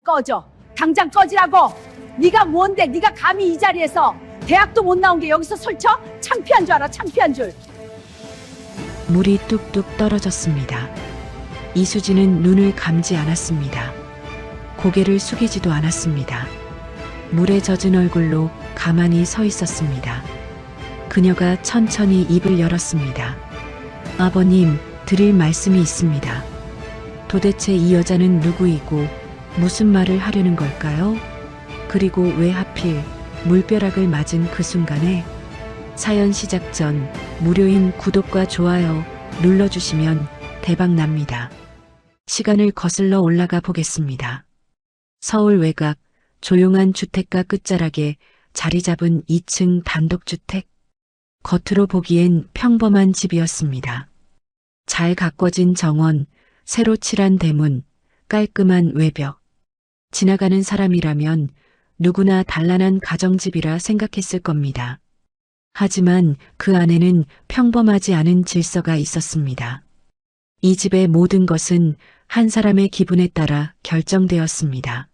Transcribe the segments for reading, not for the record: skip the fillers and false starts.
꺼져. 당장 꺼지라고. 네가 뭔데? 네가 감히 이 자리에서 대학도 못 나온 게 여기서 설쳐? 창피한 줄 알아? 창피한 줄. 물이 뚝뚝 떨어졌습니다. 이수진은 눈을 감지 않았습니다. 고개를 숙이지도 않았습니다. 물에 젖은 얼굴로 가만히 서 있었습니다. 그녀가 천천히 입을 열었습니다. 아버님, 드릴 말씀이 있습니다. 도대체 이 여자는 누구이고 무슨 말을 하려는 걸까요? 그리고 왜 하필 물벼락을 맞은 그 순간에? 사연 시작 전 무료인 구독과 좋아요 눌러주시면 대박 납니다. 시간을 거슬러 올라가 보겠습니다. 서울 외곽 조용한 주택가 끝자락에 자리 잡은 2층 단독주택. 겉으로 보기엔 평범한 집이었습니다. 잘 가꿔진 정원, 새로 칠한 대문, 깔끔한 외벽. 지나가는 사람이라면 누구나 단란한 가정집이라 생각했을 겁니다. 하지만 그 안에는 평범하지 않은 질서가 있었습니다. 이 집의 모든 것은 한 사람의 기분에 따라 결정되었습니다.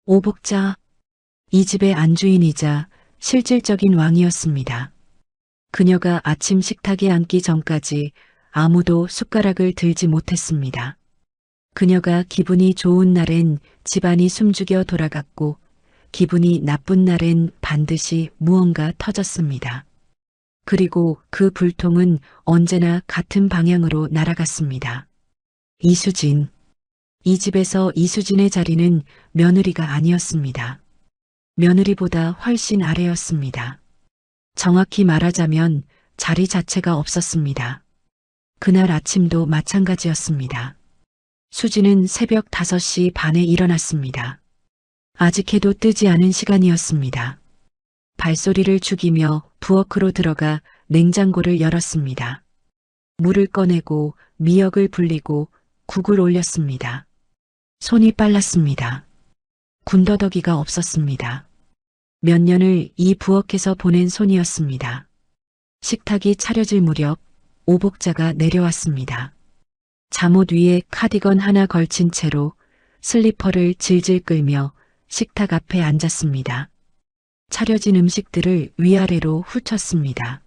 오복자, 이 집의 안주인이자 실질적인 왕이었습니다. 그녀가 아침 식탁에 앉기 전까지 아무도 숟가락을 들지 못했습니다. 그녀가 기분이 좋은 날엔 집안이 숨죽여 돌아갔고 기분이 나쁜 날엔 반드시 무언가 터졌습니다. 그리고 그 불통은 언제나 같은 방향으로 날아갔습니다. 이수진. 이 집에서 이수진의 자리는 며느리가 아니었습니다. 며느리보다 훨씬 아래였습니다. 정확히 말하자면 자리 자체가 없었습니다. 그날 아침도 마찬가지였습니다. 수진은 새벽 5시 반에 일어났습니다. 아직 해도 뜨지 않은 시간이었습니다. 발소리를 죽이며 부엌으로 들어가 냉장고를 열었습니다. 물을 꺼내고 미역을 불리고 국을 올렸습니다. 손이 빨랐습니다. 군더더기가 없었습니다. 몇 년을 이 부엌에서 보낸 손이었습니다. 식탁이 차려질 무렵 오복자가 내려왔습니다. 잠옷 위에 카디건 하나 걸친 채로 슬리퍼를 질질 끌며 식탁 앞에 앉았습니다. 차려진 음식들을 위아래로 훑었습니다.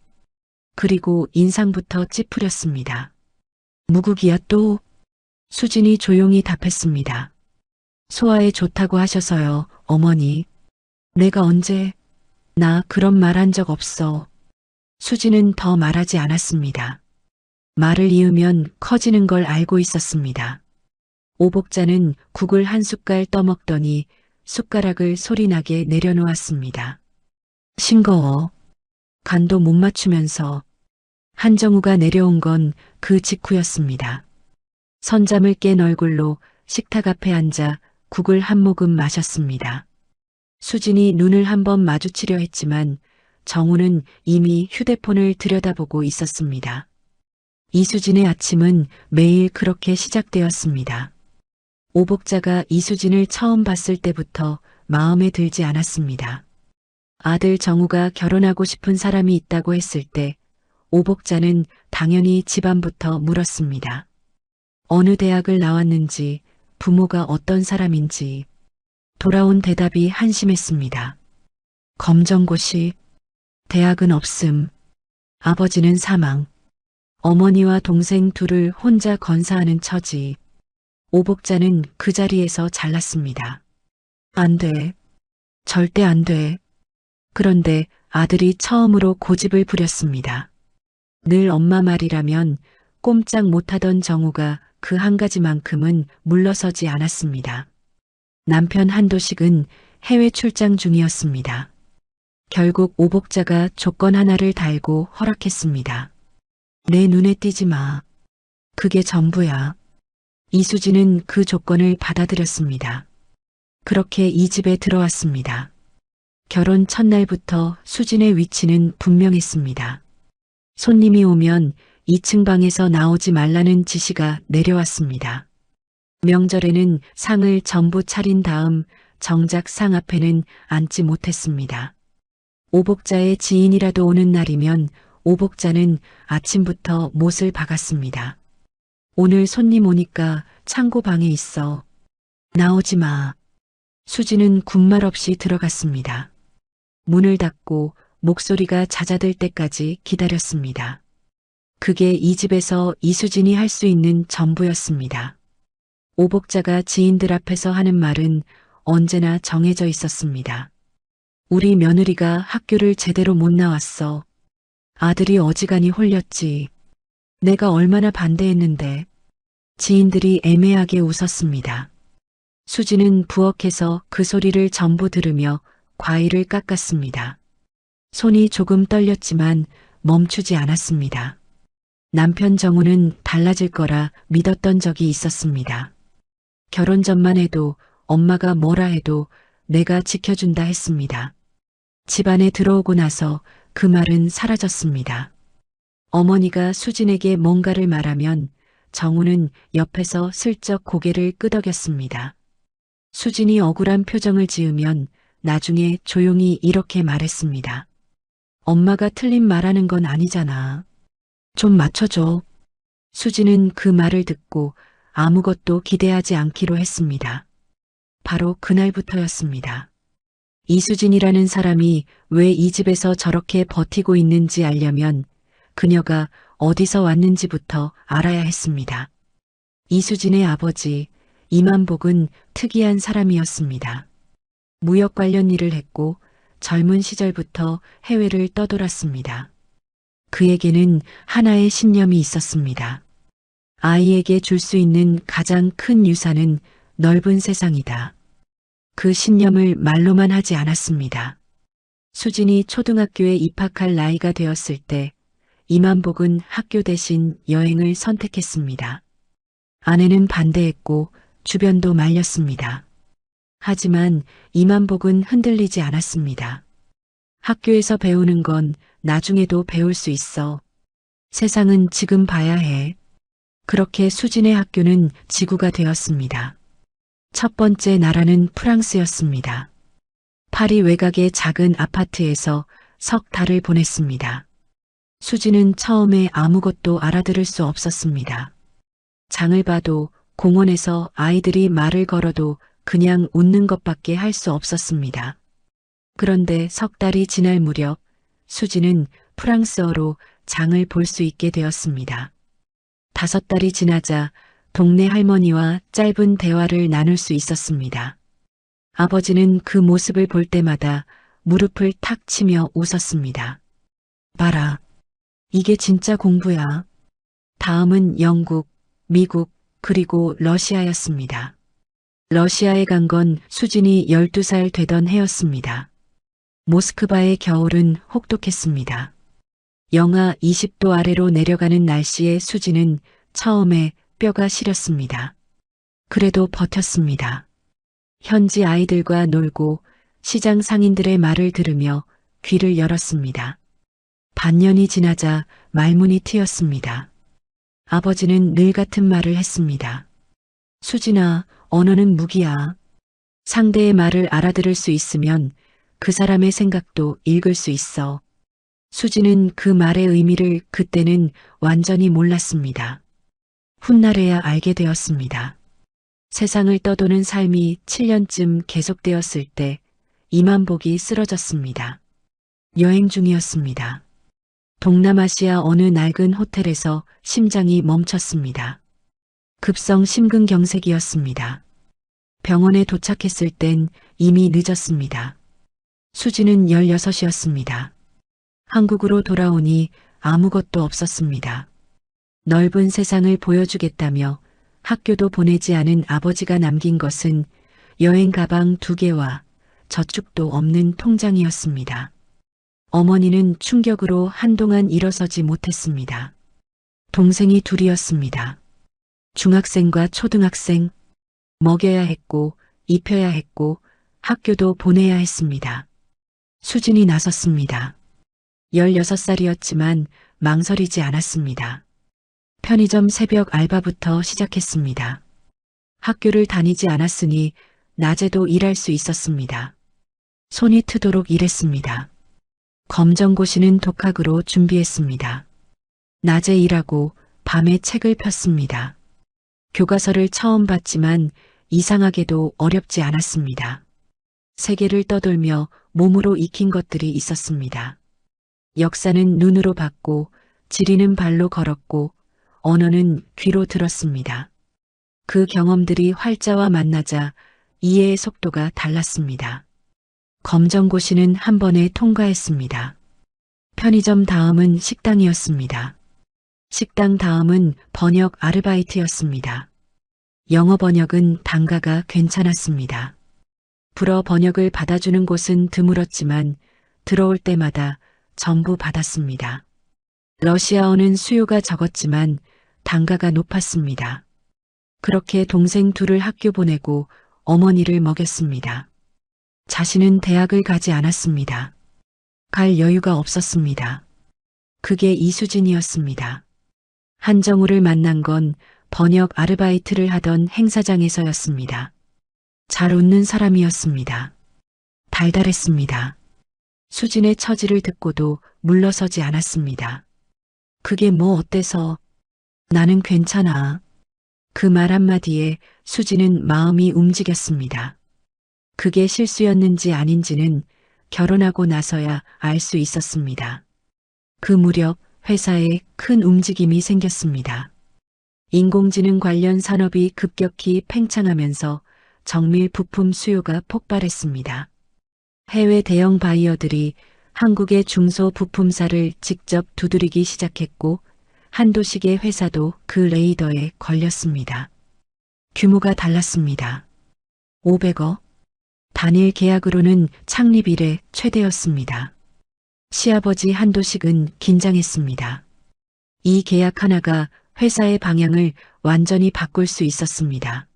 그리고 인상부터 찌푸렸습니다. 무국이야 또? 수진이 조용히 답했습니다. 소화에 좋다고 하셔서요, 어머니. 내가 언제? 나 그런 말 한 적 없어. 수진은 더 말하지 않았습니다. 말을 이으면 커지는 걸 알고 있었습니다. 오복자는 국을 한 숟갈 떠먹더니 숟가락을 소리나게 내려놓았습니다. 싱거워. 간도 못 맞추면서. 한정우가 내려온 건 그 직후였습니다. 선잠을 깬 얼굴로 식탁 앞에 앉아 국을 한 모금 마셨습니다. 수진이 눈을 한번 마주치려 했지만 정우는 이미 휴대폰을 들여다보고 있었습니다. 이수진의 아침은 매일 그렇게 시작되었습니다. 오복자가 이수진을 처음 봤을 때부터 마음에 들지 않았습니다. 아들 정우가 결혼하고 싶은 사람이 있다고 했을 때 오복자는 당연히 집안부터 물었습니다. 어느 대학을 나왔는지, 부모가 어떤 사람인지. 돌아온 대답이 한심했습니다. 검정고시, 대학은 없음, 아버지는 사망, 어머니와 동생 둘을 혼자 건사하는 처지. 오복자는 그 자리에서 잘랐습니다. 안 돼. 절대 안 돼. 그런데 아들이 처음으로 고집을 부렸습니다. 늘 엄마 말이라면 꼼짝 못하던 정우가 그 한 가지만큼은 물러서지 않았습니다. 남편 한도식은 해외 출장 중이었습니다. 결국 오복자가 조건 하나를 달고 허락했습니다. 내 눈에 띄지 마. 그게 전부야. 이수진은 그 조건을 받아들였습니다. 그렇게 이 집에 들어왔습니다. 결혼 첫날부터 수진의 위치는 분명했습니다. 손님이 오면 2층 방에서 나오지 말라는 지시가 내려왔습니다. 명절에는 상을 전부 차린 다음 정작 상 앞에는 앉지 못했습니다. 오복자의 지인이라도 오는 날이면 오복자는 아침부터 못을 박았습니다. 오늘 손님 오니까 창고 방에 있어. 나오지 마. 수지는 군말 없이 들어갔습니다. 문을 닫고 목소리가 잦아들 때까지 기다렸습니다. 그게 이 집에서 이수진이 할 수 있는 전부였습니다. 오복자가 지인들 앞에서 하는 말은 언제나 정해져 있었습니다. 우리 며느리가 학교를 제대로 못 나왔어. 아들이 어지간히 홀렸지. 내가 얼마나 반대했는데. 지인들이 애매하게 웃었습니다. 수지는 부엌에서 그 소리를 전부 들으며 과일을 깎았습니다. 손이 조금 떨렸지만 멈추지 않았습니다. 남편 정우는 달라질 거라 믿었던 적이 있었습니다. 결혼 전만 해도 엄마가 뭐라 해도 내가 지켜준다 했습니다. 집안에 들어오고 나서 그 말은 사라졌습니다. 어머니가 수진에게 뭔가를 말하면 정우는 옆에서 슬쩍 고개를 끄덕였습니다. 수진이 억울한 표정을 지으면 나중에 조용히 이렇게 말했습니다. 엄마가 틀린 말하는 건 아니잖아. 좀 맞춰줘. 수진은 그 말을 듣고 아무것도 기대하지 않기로 했습니다. 바로 그날부터였습니다. 이수진이라는 사람이 왜 이 집에서 저렇게 버티고 있는지 알려면 그녀가 어디서 왔는지부터 알아야 했습니다. 이수진의 아버지 이만복은 특이한 사람이었습니다. 무역 관련 일을 했고 젊은 시절부터 해외를 떠돌았습니다. 그에게는 하나의 신념이 있었습니다. 아이에게 줄 수 있는 가장 큰 유산은 넓은 세상이다. 그 신념을 말로만 하지 않았습니다. 수진이 초등학교에 입학할 나이가 되었을 때 이만복은 학교 대신 여행을 선택했습니다. 아내는 반대했고 주변도 말렸습니다. 하지만 이만복은 흔들리지 않았습니다. 학교에서 배우는 건 나중에도 배울 수 있어. 세상은 지금 봐야 해. 그렇게 수진의 학교는 지구가 되었습니다. 첫 번째 나라는 프랑스였습니다. 파리 외곽의 작은 아파트에서 석 달을 보냈습니다. 수진은 처음에 아무것도 알아들을 수 없었습니다. 장을 봐도 공원에서 아이들이 말을 걸어도 그냥 웃는 것밖에 할 수 없었습니다. 그런데 석 달이 지날 무렵 수진은 프랑스어로 장을 볼 수 있게 되었습니다. 5달이 지나자 동네 할머니와 짧은 대화를 나눌 수 있었습니다. 아버지는 그 모습을 볼 때마다 무릎을 탁 치며 웃었습니다. 봐라. 이게 진짜 공부야. 다음은 영국, 미국, 그리고 러시아였습니다. 러시아에 간 건 수진이 12살 되던 해였습니다. 모스크바의 겨울은 혹독했습니다. 영하 20도 아래로 내려가는 날씨에 수진은 처음에 뼈가 시렸습니다. 그래도 버텼습니다. 현지 아이들과 놀고 시장 상인들의 말을 들으며 귀를 열었습니다. 반년이 지나자 말문이 트였습니다. 아버지는 늘 같은 말을 했습니다. 수진아, 언어는 무기야. 상대의 말을 알아들을 수 있으면 그 사람의 생각도 읽을 수 있어. 수진은 그 말의 의미를 그때는 완전히 몰랐습니다. 훗날에야 알게 되었습니다. 세상을 떠도는 삶이 7년쯤 계속되었을 때 이만복이 쓰러졌습니다. 여행 중이었습니다. 동남아시아 어느 낡은 호텔에서 심장이 멈췄습니다. 급성 심근경색이었습니다. 병원에 도착했을 땐 이미 늦었습니다. 수지는 16이었습니다. 한국으로 돌아오니 아무것도 없었습니다. 넓은 세상을 보여주겠다며 학교도 보내지 않은 아버지가 남긴 것은 여행 가방 2개와 저축도 없는 통장이었습니다. 어머니는 충격으로 한동안 일어서지 못했습니다. 동생이 둘이었습니다. 중학생과 초등학생, 먹여야 했고 입혀야 했고 학교도 보내야 했습니다. 수진이 나섰습니다. 16살이었지만 망설이지 않았습니다. 편의점 새벽 알바부터 시작했습니다. 학교를 다니지 않았으니 낮에도 일할 수 있었습니다. 손이 트도록 일했습니다. 검정고시는 독학으로 준비했습니다. 낮에 일하고 밤에 책을 폈습니다. 교과서를 처음 봤지만 이상하게도 어렵지 않았습니다. 세계를 떠돌며 몸으로 익힌 것들이 있었습니다. 역사는 눈으로 봤고, 지리는 발로 걸었고, 언어는 귀로 들었습니다. 그 경험들이 활자와 만나자 이해의 속도가 달랐습니다. 검정고시는 한 번에 통과했습니다. 편의점 다음은 식당이었습니다. 식당 다음은 번역 아르바이트였습니다. 영어 번역은 단가가 괜찮았습니다. 불어 번역을 받아주는 곳은 드물었지만 들어올 때마다 전부 받았습니다. 러시아어는 수요가 적었지만 단가가 높았습니다. 그렇게 동생 둘을 학교 보내고 어머니를 먹였습니다. 자신은 대학을 가지 않았습니다. 갈 여유가 없었습니다. 그게 이수진이었습니다. 한정우를 만난 건 번역 아르바이트를 하던 행사장에서였습니다. 잘 웃는 사람이었습니다. 달달했습니다. 수진의 처지를 듣고도 물러서지 않았습니다. 그게 뭐 어때서? 나는 괜찮아. 그 말 한마디에 수진은 마음이 움직였습니다. 그게 실수였는지 아닌지는 결혼하고 나서야 알 수 있었습니다. 그 무렵 회사에 큰 움직임이 생겼습니다. 인공지능 관련 산업이 급격히 팽창하면서 정밀 부품 수요가 폭발했습니다. 해외 대형 바이어들이 한국의 중소 부품사를 직접 두드리기 시작했고 한도식의 회사도 그 레이더에 걸렸습니다. 규모가 달랐습니다. 500억? 단일 계약으로는 창립 이래 최대였습니다. 시아버지 한도식은 긴장했습니다. 이 계약 하나가 회사의 방향을 완전히 바꿀 수 있었습니다.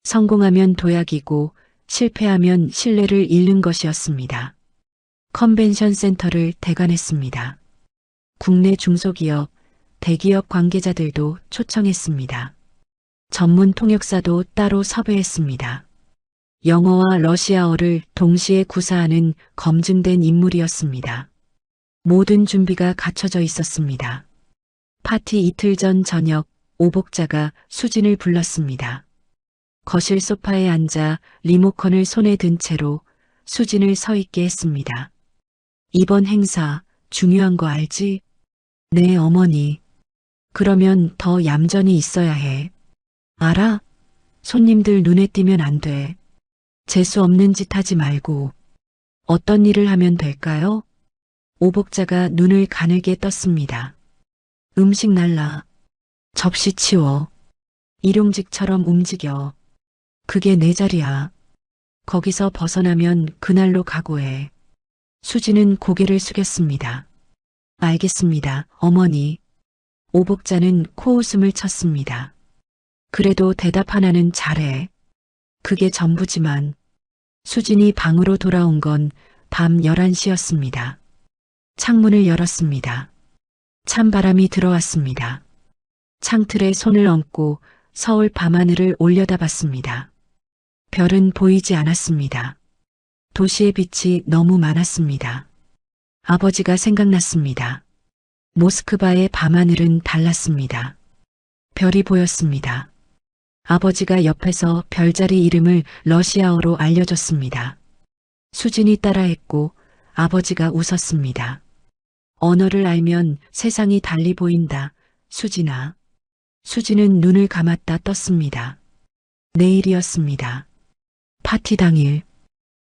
성공하면 도약이고 실패하면 신뢰를 잃는 것이었습니다. 컨벤션 센터를 대관했습니다. 국내 중소기업, 대기업 관계자들도 초청했습니다. 전문 통역사도 따로 섭외했습니다. 영어와 러시아어를 동시에 구사하는 검증된 인물이었습니다. 모든 준비가 갖춰져 있었습니다. 파티 이틀 전 저녁 오복자가 수진을 불렀습니다. 거실 소파에 앉아 리모컨을 손에 든 채로 수진을 서 있게 했습니다. 이번 행사 중요한 거 알지? 네, 어머니. 그러면 더 얌전히 있어야 해. 알아? 손님들 눈에 띄면 안 돼. 재수 없는 짓 하지 말고. 어떤 일을 하면 될까요? 오복자가 눈을 가늘게 떴습니다. 음식 날라. 접시 치워. 일용직처럼 움직여. 그게 내 자리야. 거기서 벗어나면 그날로 각오해. 수지는 고개를 숙였습니다. 알겠습니다, 어머니. 오복자는 코웃음을 쳤습니다. 그래도 대답 하나는 잘해. 그게 전부지만. 수진이 방으로 돌아온 건 밤 11시였습니다. 창문을 열었습니다. 찬바람이 들어왔습니다. 창틀에 손을 얹고 서울 밤하늘을 올려다봤습니다. 별은 보이지 않았습니다. 도시의 빛이 너무 많았습니다. 아버지가 생각났습니다. 모스크바의 밤하늘은 달랐습니다. 별이 보였습니다. 아버지가 옆에서 별자리 이름을 러시아어로 알려줬습니다. 수진이 따라했고 아버지가 웃었습니다. 언어를 알면 세상이 달리 보인다, 수진아. 수진은 눈을 감았다 떴습니다. 내일이었습니다. 파티 당일.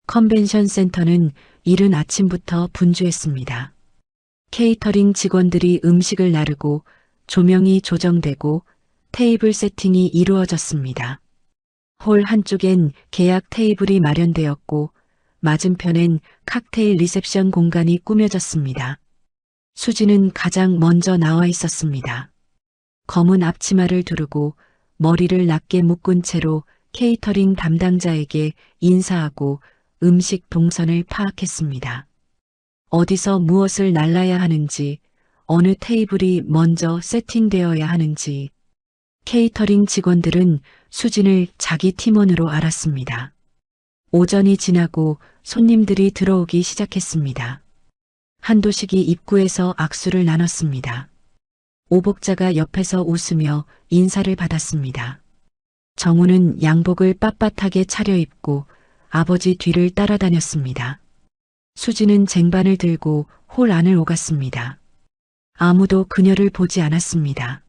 컨벤션 센터는 이른 아침부터 분주했습니다. 케이터링 직원들이 음식을 나르고 조명이 조정되고 테이블 세팅이 이루어졌습니다. 홀 한쪽엔 계약 테이블이 마련되었고 맞은편엔 칵테일 리셉션 공간이 꾸며졌습니다. 수지는 가장 먼저 나와 있었습니다. 검은 앞치마를 두르고 머리를 낮게 묶은 채로 케이터링 담당자에게 인사하고 음식 동선을 파악했습니다. 어디서 무엇을 날라야 하는지, 어느 테이블이 먼저 세팅되어야 하는지, 케이터링 직원들은 수진을 자기 팀원으로 알았습니다. 오전이 지나고 손님들이 들어오기 시작했습니다. 한도식이 입구에서 악수를 나눴습니다. 오복자가 옆에서 웃으며 인사를 받았습니다. 정우는 양복을 빳빳하게 차려입고 아버지 뒤를 따라다녔습니다. 수지는 쟁반을 들고 홀 안을 오갔습니다. 아무도 그녀를 보지 않았습니다.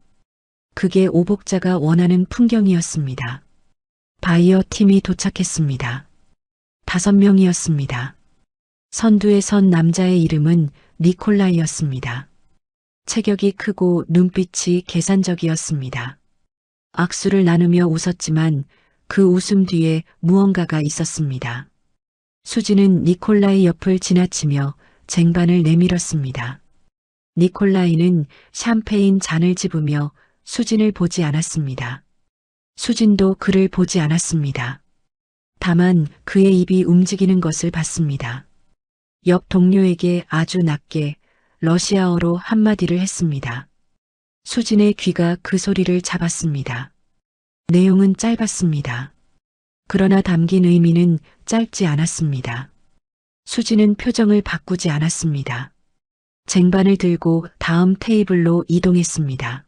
그게 오복자가 원하는 풍경이었습니다. 바이어 팀이 도착했습니다. 5명이었습니다. 선두에 선 남자의 이름은 니콜라이였습니다. 체격이 크고 눈빛이 계산적이었습니다. 악수를 나누며 웃었지만 그 웃음 뒤에 무언가가 있었습니다. 수지는 니콜라이 옆을 지나치며 쟁반을 내밀었습니다. 니콜라이는 샴페인 잔을 집으며 수진을 보지 않았습니다. 수진도 그를 보지 않았습니다. 다만 그의 입이 움직이는 것을 봤습니다. 옆 동료에게 아주 낮게 러시아어로 한마디를 했습니다. 수진의 귀가 그 소리를 잡았습니다. 내용은 짧았습니다. 그러나 담긴 의미는 짧지 않았습니다. 수진은 표정을 바꾸지 않았습니다. 쟁반을 들고 다음 테이블로 이동했습니다.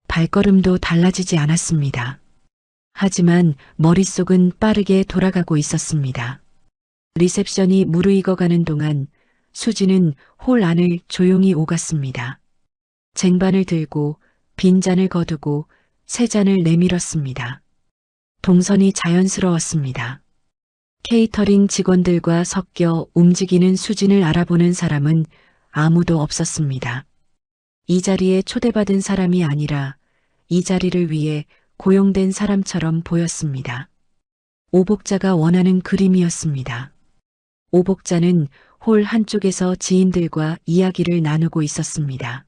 발걸음도 달라지지 않았습니다. 하지만 머릿속은 빠르게 돌아가고 있었습니다. 리셉션이 무르익어가는 동안 수지는 홀 안을 조용히 오갔습니다. 쟁반을 들고 빈잔을 거두고 새 잔을 내밀었습니다. 동선이 자연스러웠습니다. 케이터링 직원들과 섞여 움직이는 수진을 알아보는 사람은 아무도 없었습니다. 이 자리에 초대받은 사람이 아니라 이 자리를 위해 고용된 사람처럼 보였습니다. 오복자가 원하는 그림이었습니다. 오복자는 홀 한쪽에서 지인들과 이야기를 나누고 있었습니다.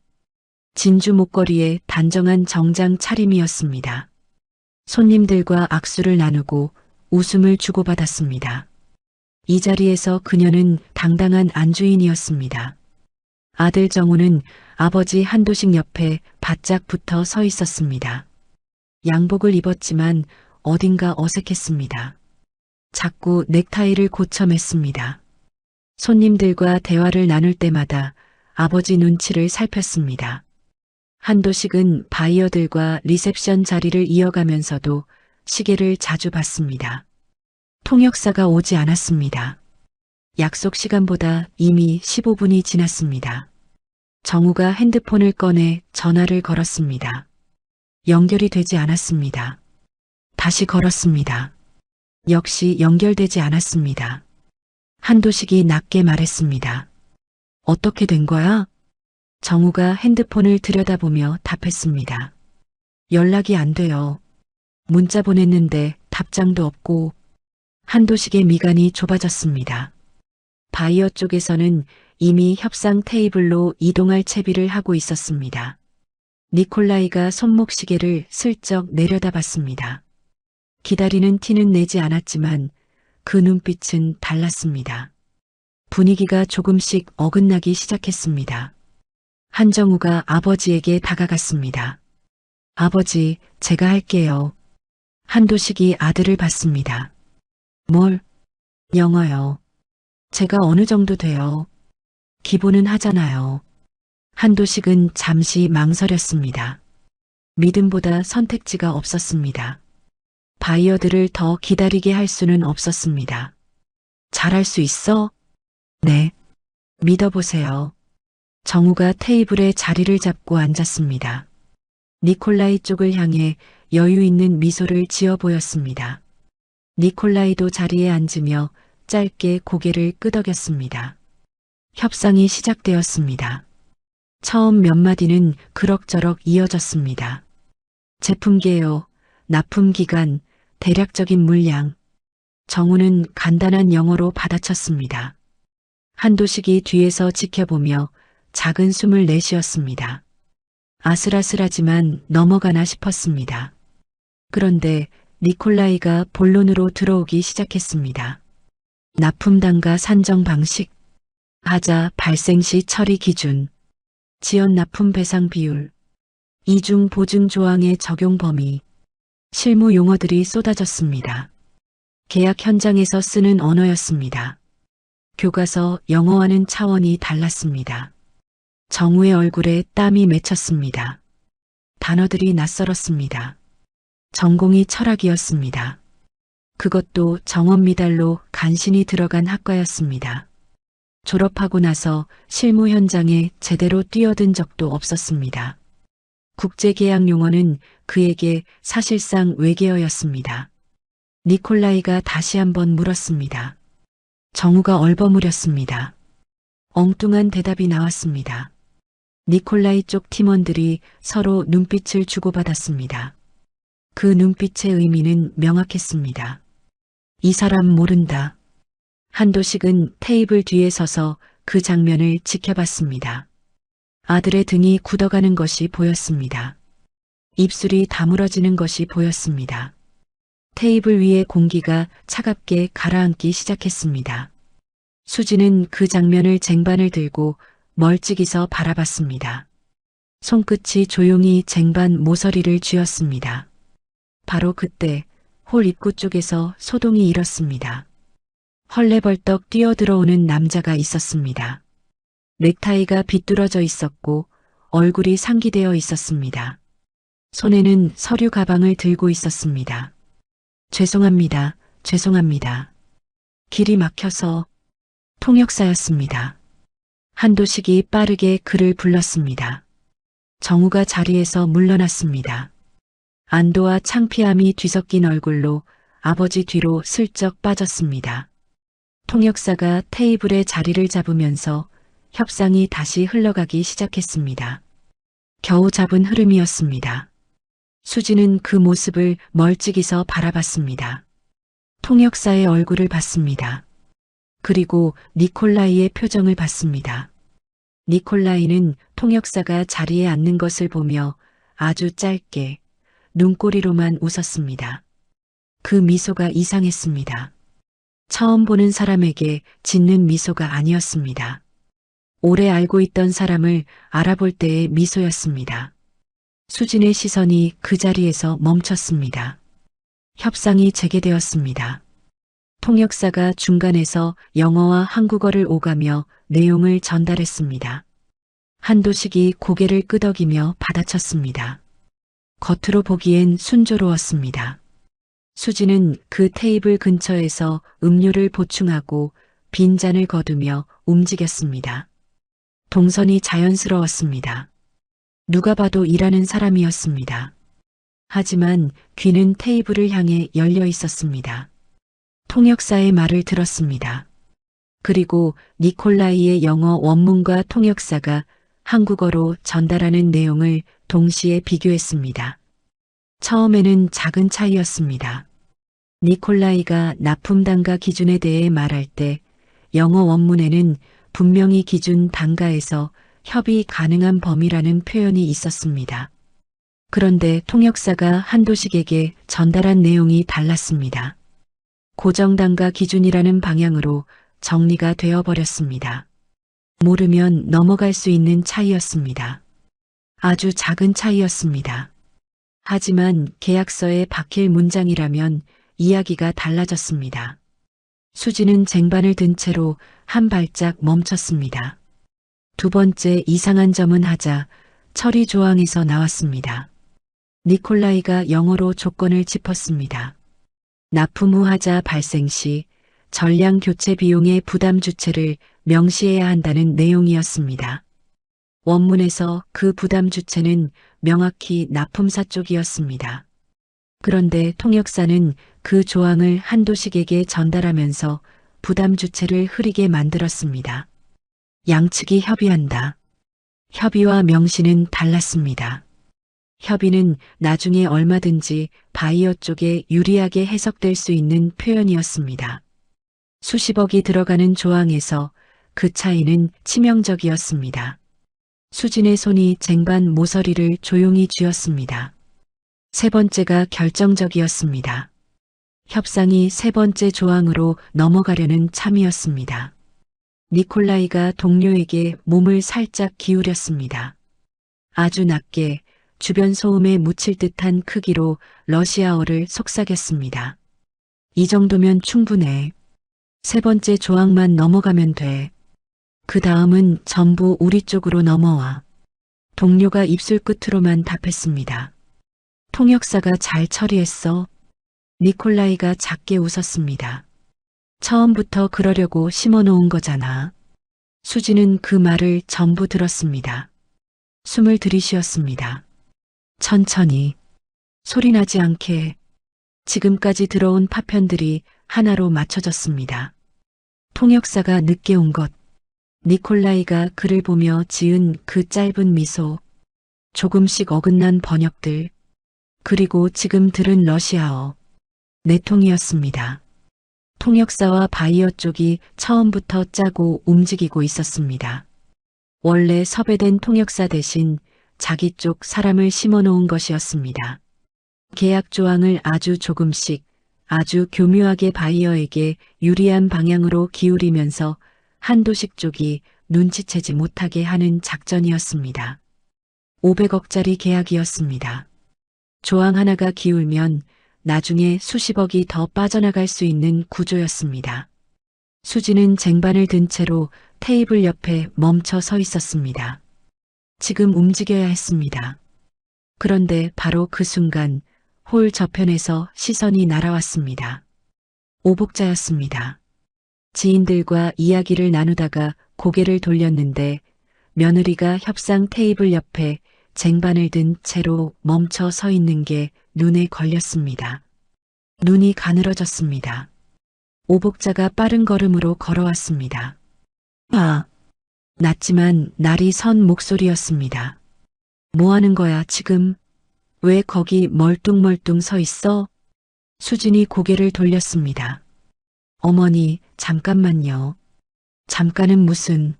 진주 목걸이에 단정한 정장 차림이었습니다. 손님들과 악수를 나누고 웃음을 주고받았습니다. 이 자리에서 그녀는 당당한 안주인이었습니다. 아들 정우는 아버지 한도식 옆에 바짝 붙어 서 있었습니다. 양복을 입었지만 어딘가 어색했습니다. 자꾸 넥타이를 고쳐 맸습니다. 손님들과 대화를 나눌 때마다 아버지 눈치를 살폈습니다. 한도식은 바이어들과 리셉션 자리를 이어가면서도 시계를 자주 봤습니다. 통역사가 오지 않았습니다. 약속 시간보다 이미 15분이 지났습니다. 정우가 핸드폰을 꺼내 전화를 걸었습니다. 연결이 되지 않았습니다. 다시 걸었습니다. 역시 연결되지 않았습니다. 한도식이 낮게 말했습니다. 어떻게 된 거야? 정우가 핸드폰을 들여다보며 답했습니다. 연락이 안 돼요. 문자 보냈는데 답장도 없고. 한도식의 미간이 좁아졌습니다. 바이어 쪽에서는 이미 협상 테이블로 이동할 채비를 하고 있었습니다. 니콜라이가 손목시계를 슬쩍 내려다봤습니다. 기다리는 티는 내지 않았지만 그 눈빛은 달랐습니다. 분위기가 조금씩 어긋나기 시작했습니다. 한정우가 아버지에게 다가갔습니다. 아버지, 제가 할게요. 한도식이 아들을 봤습니다. 뭘? 영어요. 제가 어느 정도 돼요. 기본은 하잖아요. 한도식은 잠시 망설였습니다. 믿음보다 선택지가 없었습니다. 바이어들을 더 기다리게 할 수는 없었습니다. 잘할 수 있어? 네. 믿어보세요. 정우가 테이블에 자리를 잡고 앉았습니다. 니콜라이 쪽을 향해 여유 있는 미소를 지어 보였습니다. 니콜라이도 자리에 앉으며 짧게 고개를 끄덕였습니다. 협상이 시작되었습니다. 처음 몇 마디는 그럭저럭 이어졌습니다. 제품 개요, 납품 기간, 대략적인 물량. 정우는 간단한 영어로 받아쳤습니다. 한도식이 뒤에서 지켜보며 작은 숨을 내쉬었습니다. 아슬아슬하지만 넘어가나 싶었습니다. 그런데 니콜라이가 본론으로 들어오기 시작했습니다. 납품 단가 산정 방식, 하자 발생 시 처리 기준, 지연 납품 배상 비율, 이중 보증 조항의 적용 범위, 실무 용어들이 쏟아졌습니다. 계약 현장에서 쓰는 언어였습니다. 교과서 영어와는 차원이 달랐습니다. 정우의 얼굴에 땀이 맺혔습니다. 단어들이 낯설었습니다. 전공이 철학이었습니다. 그것도 정원 미달로 간신히 들어간 학과였습니다. 졸업하고 나서 실무 현장에 제대로 뛰어든 적도 없었습니다. 국제계약 용어는 그에게 사실상 외계어였습니다. 니콜라이가 다시 한번 물었습니다. 정우가 얼버무렸습니다. 엉뚱한 대답이 나왔습니다. 니콜라이 쪽 팀원들이 서로 눈빛을 주고받았습니다. 그 눈빛의 의미는 명확했습니다. 이 사람 모른다. 한도식은 테이블 뒤에 서서 그 장면을 지켜봤습니다. 아들의 등이 굳어가는 것이 보였습니다. 입술이 다물어지는 것이 보였습니다. 테이블 위의 공기가 차갑게 가라앉기 시작했습니다. 수지는 그 장면을 쟁반을 들고 멀찍이서 바라봤습니다. 손끝이 조용히 쟁반 모서리를 쥐었습니다. 바로 그때 홀 입구 쪽에서 소동이 일었습니다. 헐레벌떡 뛰어들어오는 남자가 있었습니다. 넥타이가 비뚤어져 있었고 얼굴이 상기되어 있었습니다. 손에는 서류 가방을 들고 있었습니다. 죄송합니다. 죄송합니다. 길이 막혀서. 통역사였습니다. 한도식이 빠르게 그를 불렀습니다. 정우가 자리에서 물러났습니다. 안도와 창피함이 뒤섞인 얼굴로 아버지 뒤로 슬쩍 빠졌습니다. 통역사가 테이블에 자리를 잡으면서 협상이 다시 흘러가기 시작했습니다. 겨우 잡은 흐름이었습니다. 수지는 그 모습을 멀찍이서 바라봤습니다. 통역사의 얼굴을 봤습니다. 그리고 니콜라이의 표정을 봤습니다. 니콜라이는 통역사가 자리에 앉는 것을 보며 아주 짧게 눈꼬리로만 웃었습니다. 그 미소가 이상했습니다. 처음 보는 사람에게 짓는 미소가 아니었습니다. 오래 알고 있던 사람을 알아볼 때의 미소였습니다. 수진의 시선이 그 자리에서 멈췄습니다. 협상이 재개되었습니다. 통역사가 중간에서 영어와 한국어를 오가며 내용을 전달했습니다. 한도식이 고개를 끄덕이며 받아쳤습니다. 겉으로 보기엔 순조로웠습니다. 수지는 그 테이블 근처에서 음료를 보충하고 빈잔을 거두며 움직였습니다. 동선이 자연스러웠습니다. 누가 봐도 일하는 사람이었습니다. 하지만 귀는 테이블을 향해 열려 있었습니다. 통역사의 말을 들었습니다. 그리고 니콜라이의 영어 원문과 통역사가 한국어로 전달하는 내용을 동시에 비교했습니다. 처음에는 작은 차이였습니다. 니콜라이가 납품 단가 기준에 대해 말할 때 영어 원문에는 분명히 기준 단가에서 협의 가능한 범위라는 표현이 있었습니다. 그런데 통역사가 한도식에게 전달한 내용이 달랐습니다. 고정단가 기준이라는 방향으로 정리가 되어버렸습니다. 모르면 넘어갈 수 있는 차이였습니다. 아주 작은 차이였습니다. 하지만 계약서에 박힐 문장이라면 이야기가 달라졌습니다. 수지는 쟁반을 든 채로 한 발짝 멈췄습니다. 두 번째 이상한 점은 하자 처리 조항에서 나왔습니다. 니콜라이가 영어로 조건을 짚었습니다. 납품 후 하자 발생 시 전량 교체 비용의 부담 주체를 명시해야 한다는 내용이었습니다. 원문에서 그 부담 주체는 명확히 납품사 쪽이었습니다. 그런데 통역사는 그 조항을 한도식에게 전달하면서 부담 주체를 흐리게 만들었습니다. 양측이 협의한다. 협의와 명시는 달랐습니다. 협의는 나중에 얼마든지 바이어 쪽에 유리하게 해석될 수 있는 표현이었습니다. 수십억이 들어가는 조항에서 그 차이는 치명적이었습니다. 수진의 손이 쟁반 모서리를 조용히 쥐었습니다. 세 번째가 결정적이었습니다. 협상이 세 번째 조항으로 넘어가려는 참이었습니다. 니콜라이가 동료에게 몸을 살짝 기울였습니다. 아주 낮게 주변 소음에 묻힐 듯한 크기로 러시아어를 속삭였습니다. 이 정도면 충분해. 세 번째 조항만 넘어가면 돼. 그 다음은 전부 우리 쪽으로 넘어와. 동료가 입술 끝으로만 답했습니다. 통역사가 잘 처리했어. 니콜라이가 작게 웃었습니다. 처음부터 그러려고 심어놓은 거잖아. 수지는 그 말을 전부 들었습니다. 숨을 들이쉬었습니다. 천천히, 소리나지 않게 지금까지 들어온 파편들이 하나로 맞춰졌습니다. 통역사가 늦게 온 것, 니콜라이가 그를 보며 지은 그 짧은 미소, 조금씩 어긋난 번역들, 그리고 지금 들은 러시아어, 네 통이었습니다. 통역사와 바이어 쪽이 처음부터 짜고 움직이고 있었습니다. 원래 섭외된 통역사 대신 자기 쪽 사람을 심어놓은 것이었습니다. 계약 조항을 아주 조금씩, 아주 교묘하게 바이어에게 유리한 방향으로 기울이면서 한도식 쪽이 눈치채지 못하게 하는 작전이었습니다. 500억짜리 계약이었습니다. 조항 하나가 기울면 나중에 수십억이 더 빠져나갈 수 있는 구조였습니다. 수지는 쟁반을 든 채로 테이블 옆에 멈춰 서 있었습니다. 지금 움직여야 했습니다. 그런데 바로 그 순간 홀 저편에서 시선이 날아왔습니다. 오복자였습니다. 지인들과 이야기를 나누다가 고개를 돌렸는데 며느리가 협상 테이블 옆에 쟁반을 든 채로 멈춰 서 있는 게 눈에 걸렸습니다. 눈이 가늘어졌습니다. 오복자가 빠른 걸음으로 걸어왔습니다. 낮지만 날이 선 목소리였습니다. 뭐 하는 거야 지금? 왜 거기 멀뚱멀뚱 서 있어? 수진이 고개를 돌렸습니다. 어머니, 잠깐만요. 잠깐은 무슨,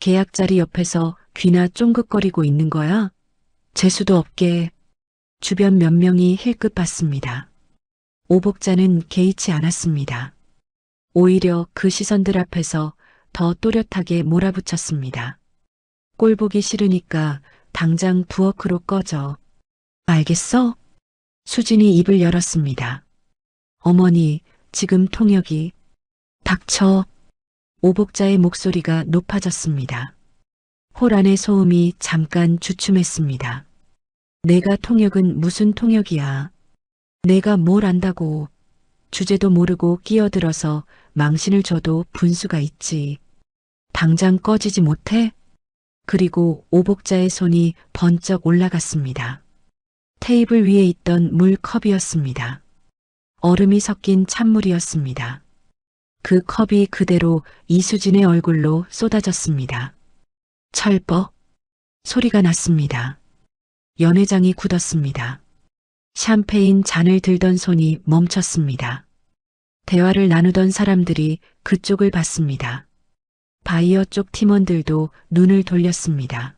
계약자리 옆에서 귀나 쫑긋거리고 있는 거야? 재수도 없게. 주변 몇 명이 힐끗 봤습니다. 오복자는 개의치 않았습니다. 오히려 그 시선들 앞에서 더 또렷하게 몰아붙였습니다. 꼴 보기 싫으니까 당장 부엌으로 꺼져. 알겠어? 수진이 입을 열었습니다. 어머니, 지금 통역이. 닥쳐. 오복자의 목소리가 높아졌습니다. 홀 안의 소음이 잠깐 주춤했습니다. 내가 통역은 무슨 통역이야. 내가 뭘 안다고. 주제도 모르고 끼어들어서 망신을 줘도 분수가 있지. 당장 꺼지지 못해? 그리고 오복자의 손이 번쩍 올라갔습니다. 테이블 위에 있던 물컵이었습니다. 얼음이 섞인 찬물이었습니다. 그 컵이 그대로 이수진의 얼굴로 쏟아졌습니다. 철뻑 소리가 났습니다. 연회장이 굳었습니다. 샴페인 잔을 들던 손이 멈췄습니다. 대화를 나누던 사람들이 그쪽을 봤습니다. 바이어 쪽 팀원들도 눈을 돌렸습니다.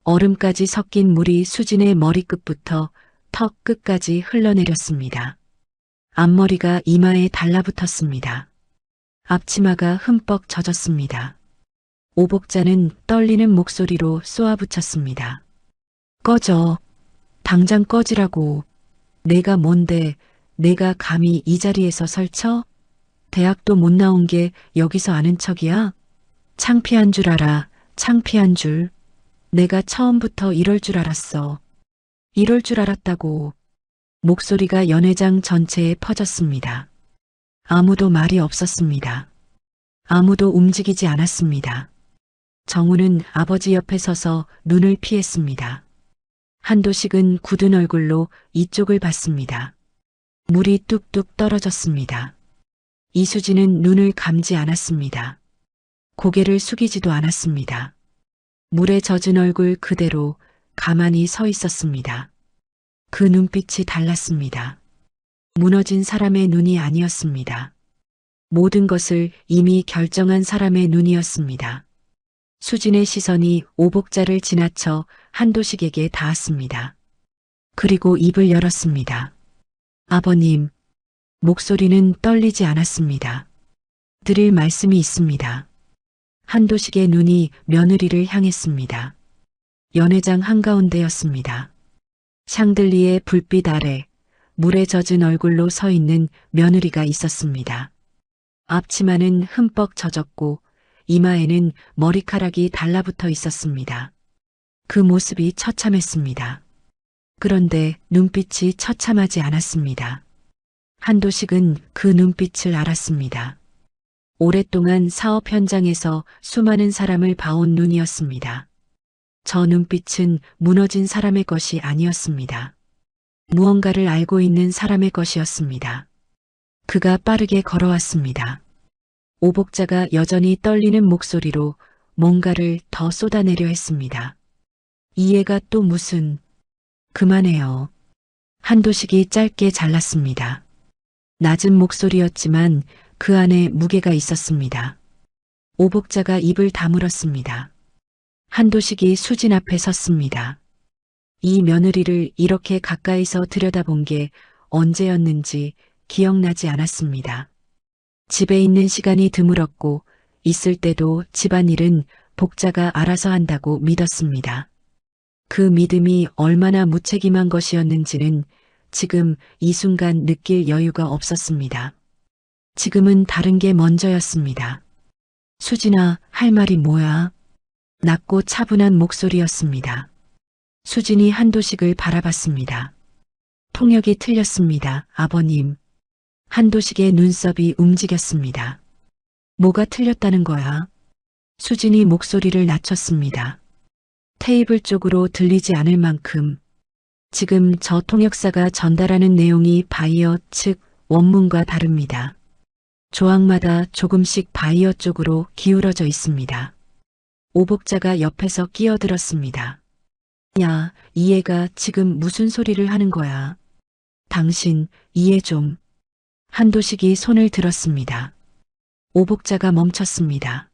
얼음까지 섞인 물이 수진의 머리끝부터 턱 끝까지 흘러내렸습니다. 앞머리가 이마에 달라붙었습니다. 앞치마가 흠뻑 젖었습니다. 오복자는 떨리는 목소리로 쏘아붙였습니다. 꺼져. 당장 꺼지라고. 내가 뭔데 내가 감히 이 자리에서 설쳐? 대학도 못 나온 게 여기서 아는 척이야? 창피한 줄 알아. 창피한 줄. 내가 처음부터 이럴 줄 알았어. 이럴 줄 알았다고. 목소리가 연회장 전체에 퍼졌습니다. 아무도 말이 없었습니다. 아무도 움직이지 않았습니다. 정우는 아버지 옆에 서서 눈을 피했습니다. 한도식은 굳은 얼굴로 이쪽을 봤습니다. 물이 뚝뚝 떨어졌습니다. 이수진은 눈을 감지 않았습니다. 고개를 숙이지도 않았습니다. 물에 젖은 얼굴 그대로 가만히 서 있었습니다. 그 눈빛이 달랐습니다. 무너진 사람의 눈이 아니었습니다. 모든 것을 이미 결정한 사람의 눈이었습니다. 수진의 시선이 오복자를 지나쳐 한도식에게 닿았습니다. 그리고 입을 열었습니다. 아버님, 목소리는 떨리지 않았습니다. 드릴 말씀이 있습니다. 한도식의 눈이 며느리를 향했습니다. 연회장 한가운데였습니다. 샹들리의 불빛 아래 물에 젖은 얼굴로 서 있는 며느리가 있었습니다. 앞치마는 흠뻑 젖었고 이마에는 머리카락이 달라붙어 있었습니다. 그 모습이 처참했습니다. 그런데 눈빛이 처참하지 않았습니다. 한도식은 그 눈빛을 알았습니다. 오랫동안 사업 현장에서 수많은 사람을 봐온 눈이었습니다. 저 눈빛은 무너진 사람의 것이 아니었습니다. 무언가를 알고 있는 사람의 것이었습니다. 그가 빠르게 걸어왔습니다. 오복자가 여전히 떨리는 목소리로 뭔가를 더 쏟아내려 했습니다. 이해가 또 무슨... 그만해요. 한도식이 짧게 잘랐습니다. 낮은 목소리였지만 그 안에 무게가 있었습니다. 오복자가 입을 다물었습니다. 한도식이 수진 앞에 섰습니다. 이 며느리를 이렇게 가까이서 들여다본 게 언제였는지 기억나지 않았습니다. 집에 있는 시간이 드물었고 있을 때도 집안일은 복자가 알아서 한다고 믿었습니다. 그 믿음이 얼마나 무책임한 것이었는지는 지금 이 순간 느낄 여유가 없었습니다. 지금은 다른 게 먼저였습니다. 수진아, 할 말이 뭐야? 낮고 차분한 목소리였습니다. 수진이 한도식을 바라봤습니다. 통역이 틀렸습니다, 아버님. 한도식의 눈썹이 움직였습니다. 뭐가 틀렸다는 거야? 수진이 목소리를 낮췄습니다. 테이블 쪽으로 들리지 않을 만큼. 지금 저 통역사가 전달하는 내용이 바이어 측 원문과 다릅니다. 조항마다 조금씩 바이어 쪽으로 기울어져 있습니다. 오복자가 옆에서 끼어들었습니다. 야, 이 애가 지금 무슨 소리를 하는 거야? 당신, 이해 좀. 한도식이 손을 들었습니다. 오복자가 멈췄습니다.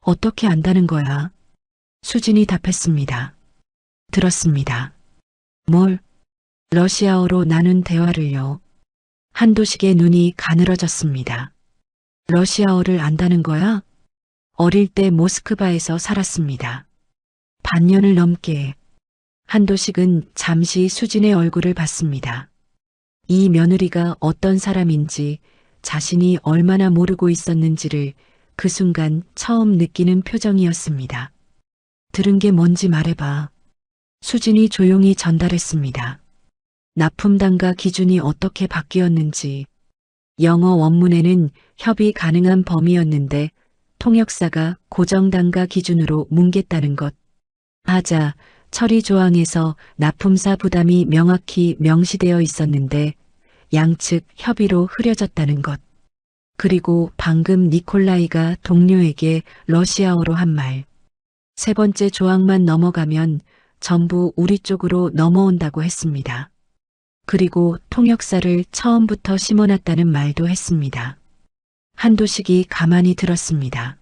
어떻게 안다는 거야? 수진이 답했습니다. 들었습니다. 뭘? 러시아어로 나눈 대화를요. 한도식의 눈이 가늘어졌습니다. 러시아어를 안다는 거야? 어릴 때 모스크바에서 살았습니다. 반년을 넘게. 한도식은 잠시 수진의 얼굴을 봤습니다. 이 며느리가 어떤 사람인지 자신이 얼마나 모르고 있었는지를 그 순간 처음 느끼는 표정이었습니다. 들은 게 뭔지 말해봐. 수진이 조용히 전달했습니다. 납품 단가 기준이 어떻게 바뀌었는지. 영어 원문에는 협의 가능한 범위였는데 통역사가 고정 단가 기준으로 뭉갰다는 것. 하자 처리 조항에서 납품사 부담이 명확히 명시되어 있었는데 양측 협의로 흐려졌다는 것. 그리고 방금 니콜라이가 동료에게 러시아어로 한 말. 세 번째 조항만 넘어가면 전부 우리 쪽으로 넘어온다고 했습니다. 그리고 통역사를 처음부터 심어놨다는 말도 했습니다. 한도식이 가만히 들었습니다.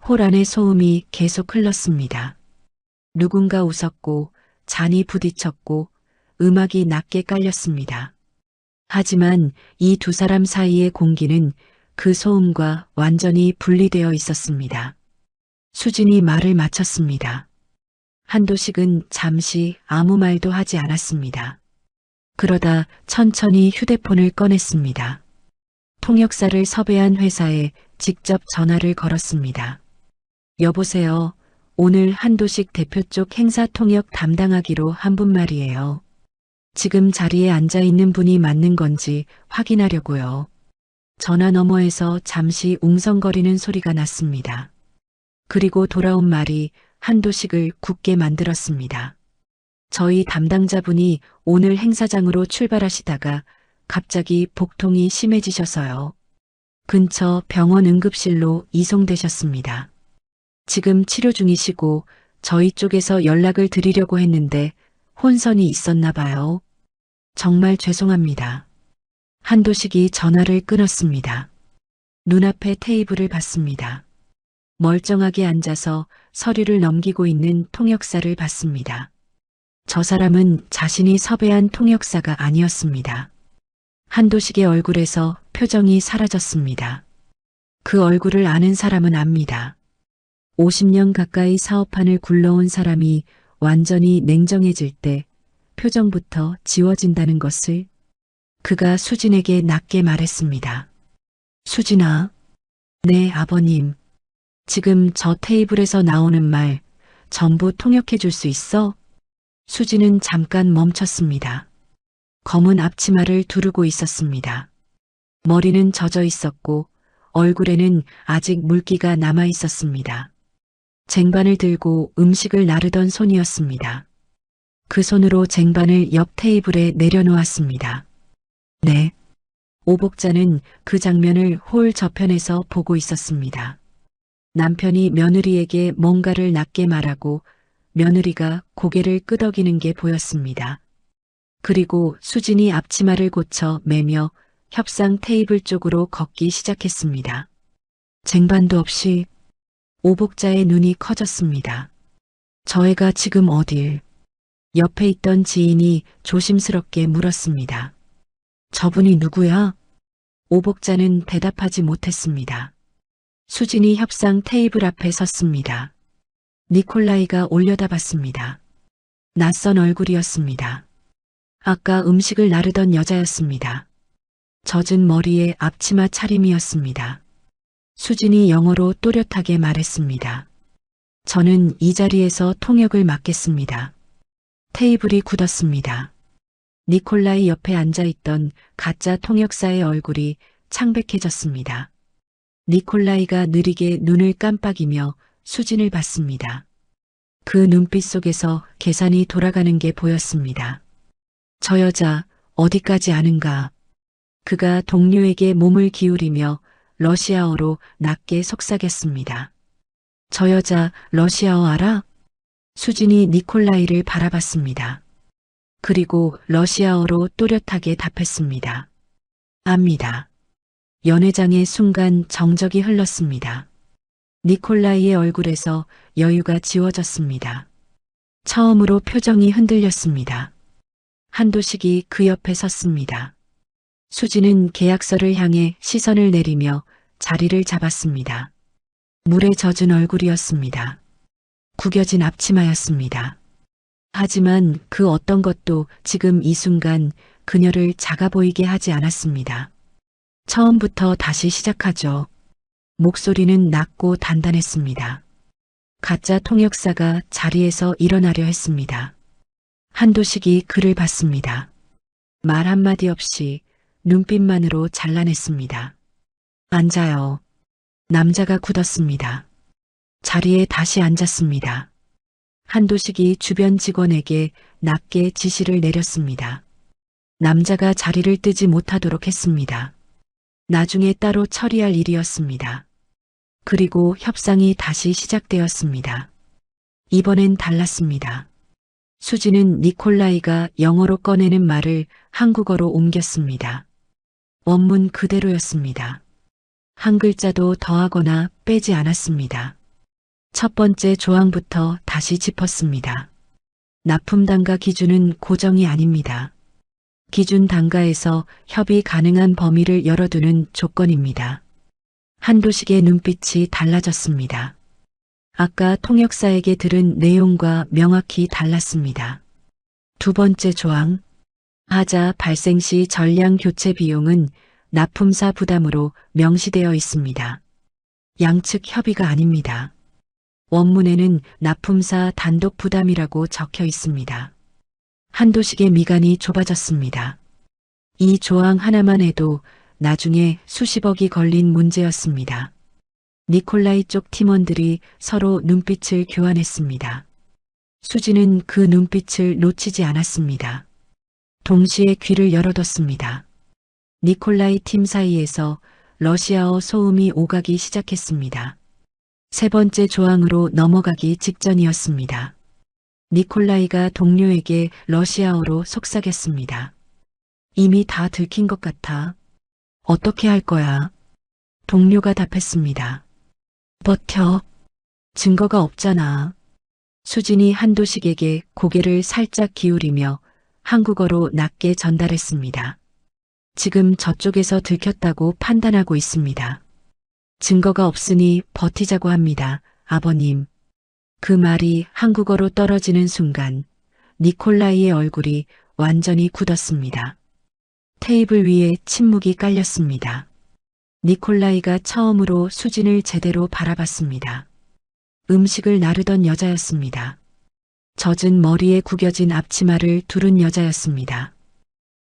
홀 안의 소음이 계속 흘렀습니다. 누군가 웃었고 잔이 부딪혔고 음악이 낮게 깔렸습니다. 하지만 이 두 사람 사이의 공기는 그 소음과 완전히 분리되어 있었습니다. 수진이 말을 마쳤습니다. 한도식은 잠시 아무 말도 하지 않았습니다. 그러다 천천히 휴대폰을 꺼냈습니다. 통역사를 섭외한 회사에 직접 전화를 걸었습니다. 여보세요. 오늘 한도식 대표 쪽 행사 통역 담당하기로 한 분 말이에요. 지금 자리에 앉아 있는 분이 맞는 건지 확인하려고요. 전화 너머에서 잠시 웅성거리는 소리가 났습니다. 그리고 돌아온 말이 한도식을 굳게 만들었습니다. 저희 담당자분이 오늘 행사장으로 출발하시다가 갑자기 복통이 심해지셔서요. 근처 병원 응급실로 이송되셨습니다. 지금 치료 중이시고 저희 쪽에서 연락을 드리려고 했는데 혼선이 있었나 봐요. 정말 죄송합니다. 한도식이 전화를 끊었습니다. 눈앞에 테이블을 봤습니다. 멀쩡하게 앉아서 서류를 넘기고 있는 통역사를 봤습니다. 저 사람은 자신이 섭외한 통역사가 아니었습니다. 한도식의 얼굴에서 표정이 사라졌습니다. 그 얼굴을 아는 사람은 압니다. 50년 가까이 사업판을 굴러온 사람이 완전히 냉정해질 때 표정부터 지워진다는 것을 그가 수진에게 낮게 말했습니다. 수진아, 네 아버님. 지금 저 테이블에서 나오는 말 전부 통역해 줄 수 있어? 수진은 잠깐 멈췄습니다. 검은 앞치마를 두르고 있었습니다. 머리는 젖어 있었고 얼굴에는 아직 물기가 남아 있었습니다. 쟁반을 들고 음식을 나르던 손이었습니다. 그 손으로 쟁반을 옆 테이블에 내려놓았습니다. 네. 오복자는 그 장면을 홀 저편에서 보고 있었습니다. 남편이 며느리에게 뭔가를 낮게 말하고 며느리가 고개를 끄덕이는 게 보였습니다. 그리고 수진이 앞치마를 고쳐 매며 협상 테이블 쪽으로 걷기 시작했습니다. 쟁반도 없이 오복자의 눈이 커졌습니다. 저 애가 지금 어딜? 옆에 있던 지인이 조심스럽게 물었습니다. 저분이 누구야? 오복자는 대답하지 못했습니다. 수진이 협상 테이블 앞에 섰습니다. 니콜라이가 올려다봤습니다. 낯선 얼굴이었습니다. 아까 음식을 나르던 여자였습니다. 젖은 머리에 앞치마 차림이었습니다. 수진이 영어로 또렷하게 말했습니다. 저는 이 자리에서 통역을 맡겠습니다. 테이블이 굳었습니다. 니콜라이 옆에 앉아있던 가짜 통역사의 얼굴이 창백해졌습니다. 니콜라이가 느리게 눈을 깜빡이며 수진을 봤습니다. 그 눈빛 속에서 계산이 돌아가는 게 보였습니다. 저 여자 어디까지 아는가? 그가 동료에게 몸을 기울이며 러시아어로 낮게 속삭였습니다. 저 여자 러시아어 알아? 수진이 니콜라이를 바라봤습니다. 그리고 러시아어로 또렷하게 답했습니다. 압니다. 연회장의 순간 정적이 흘렀습니다. 니콜라이의 얼굴에서 여유가 지워졌습니다. 처음으로 표정이 흔들렸습니다. 한도식이 그 옆에 섰습니다. 수진은 계약서를 향해 시선을 내리며 자리를 잡았습니다. 물에 젖은 얼굴이었습니다. 구겨진 앞치마였습니다. 하지만 그 어떤 것도 지금 이 순간 그녀를 작아 보이게 하지 않았습니다. 처음부터 다시 시작하죠. 목소리는 낮고 단단했습니다. 가짜 통역사가 자리에서 일어나려 했습니다. 한도식이 그를 봤습니다. 말 한마디 없이 눈빛만으로 잘라냈습니다. 앉아요. 남자가 굳었습니다. 자리에 다시 앉았습니다. 한도식이 주변 직원에게 낮게 지시를 내렸습니다. 남자가 자리를 뜨지 못하도록 했습니다. 나중에 따로 처리할 일이었습니다. 그리고 협상이 다시 시작되었습니다. 이번엔 달랐습니다. 수지는 니콜라이가 영어로 꺼내는 말을 한국어로 옮겼습니다. 원문 그대로였습니다. 한 글자도 더하거나 빼지 않았습니다. 첫 번째 조항부터 다시 짚었습니다. 납품 단가 기준은 고정이 아닙니다. 기준 단가에서 협의 가능한 범위를 열어두는 조건입니다. 한도식의 눈빛이 달라졌습니다. 아까 통역사에게 들은 내용과 명확히 달랐습니다. 두 번째 조항, 하자 발생 시 전량 교체 비용은 납품사 부담으로 명시되어 있습니다. 양측 협의가 아닙니다. 원문에는 납품사 단독 부담이라고 적혀 있습니다. 한도식의 미간이 좁아졌습니다. 이 조항 하나만 해도 나중에 수십억이 걸린 문제였습니다. 니콜라이 쪽 팀원들이 서로 눈빛을 교환했습니다. 수지는 그 눈빛을 놓치지 않았습니다. 동시에 귀를 열어뒀습니다. 니콜라이 팀 사이에서 러시아어 소음이 오가기 시작했습니다. 세 번째 조항으로 넘어가기 직전이었습니다. 니콜라이가 동료에게 러시아어로 속삭였습니다. 이미 다 들킨 것 같아. 어떻게 할 거야? 동료가 답했습니다. 버텨. 증거가 없잖아. 수진이 한도식에게 고개를 살짝 기울이며 한국어로 낮게 전달했습니다. 지금 저쪽에서 들켰다고 판단하고 있습니다. 증거가 없으니 버티자고 합니다, 아버님. 그 말이 한국어로 떨어지는 순간 니콜라이의 얼굴이 완전히 굳었습니다. 테이블 위에 침묵이 깔렸습니다. 니콜라이가 처음으로 수진을 제대로 바라봤습니다. 음식을 나르던 여자였습니다. 젖은 머리에 구겨진 앞치마를 두른 여자였습니다.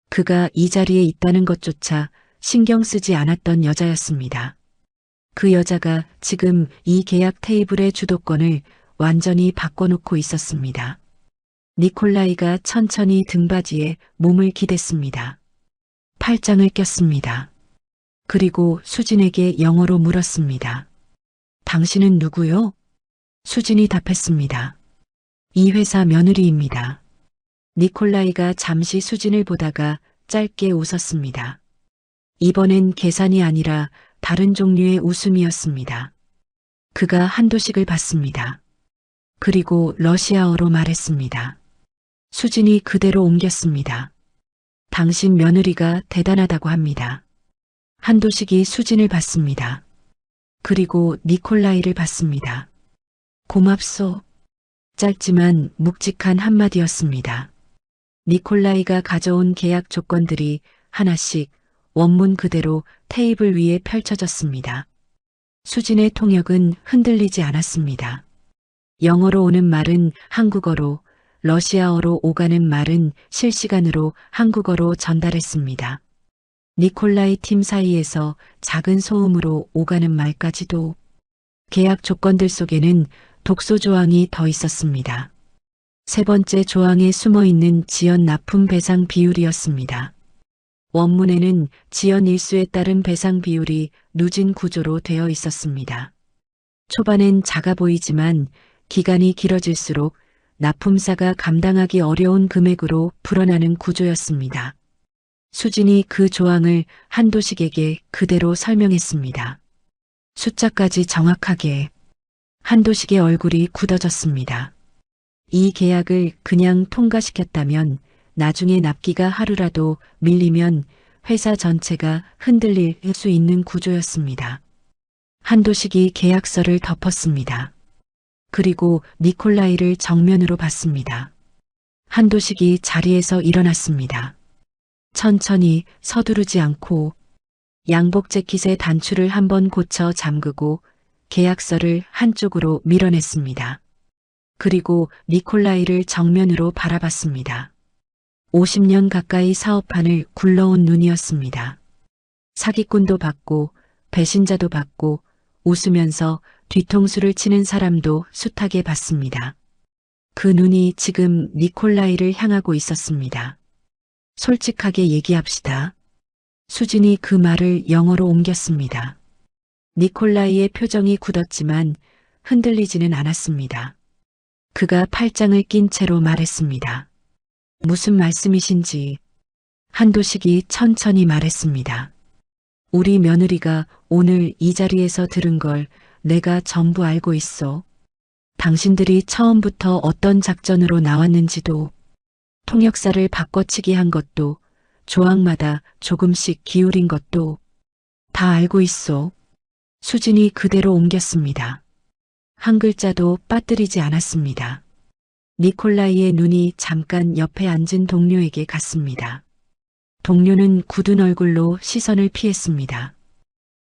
그가 이 자리에 있다는 것조차 신경 쓰지 않았던 여자였습니다. 그 여자가 지금 이 계약 테이블의 주도권을 완전히 바꿔놓고 있었습니다. 니콜라이가 천천히 등받이에 몸을 기댔습니다. 팔짱을 꼈습니다. 그리고 수진에게 영어로 물었습니다. 당신은 누구요? 수진이 답했습니다. 이 회사 며느리입니다. 니콜라이가 잠시 수진을 보다가 짧게 웃었습니다. 이번엔 계산이 아니라 다른 종류의 웃음이었습니다. 그가 한도식을 봤습니다. 그리고 러시아어로 말했습니다. 수진이 그대로 옮겼습니다. 당신 며느리가 대단하다고 합니다. 한도식이 수진을 봤습니다. 그리고 니콜라이를 봤습니다. 고맙소. 짧지만 묵직한 한마디였습니다. 니콜라이가 가져온 계약 조건들이 하나씩 원문 그대로 테이블 위에 펼쳐졌습니다. 수진의 통역은 흔들리지 않았습니다. 영어로 오는 말은 한국어로, 러시아어로 오가는 말은 실시간으로 한국어로 전달했습니다. 니콜라이 팀 사이에서 작은 소음으로 오가는 말까지도. 계약 조건들 속에는 독소 조항이 더 있었습니다. 세 번째 조항에 숨어 있는 지연 납품 배상 비율이었습니다. 원문에는 지연 일수에 따른 배상 비율이 누진 구조로 되어 있었습니다. 초반엔 작아 보이지만 기간이 길어질수록 납품사가 감당하기 어려운 금액으로 불어나는 구조였습니다. 수진이 그 조항을 한도식에게 그대로 설명했습니다. 숫자까지 정확하게. 한도식의 얼굴이 굳어졌습니다. 이 계약을 그냥 통과시켰다면 나중에 납기가 하루라도 밀리면 회사 전체가 흔들릴 수 있는 구조였습니다. 한도식이 계약서를 덮었습니다. 그리고 니콜라이를 정면으로 봤습니다. 한도식이 자리에서 일어났습니다. 천천히 서두르지 않고 양복 재킷의 단추를 한번 고쳐 잠그고 계약서를 한쪽으로 밀어냈습니다. 그리고 니콜라이를 정면으로 바라봤습니다. 50년 가까이 사업판을 굴러온 눈이었습니다. 사기꾼도 봤고 배신자도 봤고 웃으면서 뒤통수를 치는 사람도 숱하게 봤습니다. 그 눈이 지금 니콜라이를 향하고 있었습니다. 솔직하게 얘기합시다. 수진이 그 말을 영어로 옮겼습니다. 니콜라이의 표정이 굳었지만 흔들리지는 않았습니다. 그가 팔짱을 낀 채로 말했습니다. 무슨 말씀이신지. 한도식이 천천히 말했습니다. 우리 며느리가 오늘 이 자리에서 들은 걸 내가 전부 알고 있어. 당신들이 처음부터 어떤 작전으로 나왔는지도, 통역사를 바꿔치기 한 것도, 조항마다 조금씩 기울인 것도 다 알고 있어. 수진이 그대로 옮겼습니다. 한 글자도 빠뜨리지 않았습니다. 니콜라이의 눈이 잠깐 옆에 앉은 동료에게 갔습니다. 동료는 굳은 얼굴로 시선을 피했습니다.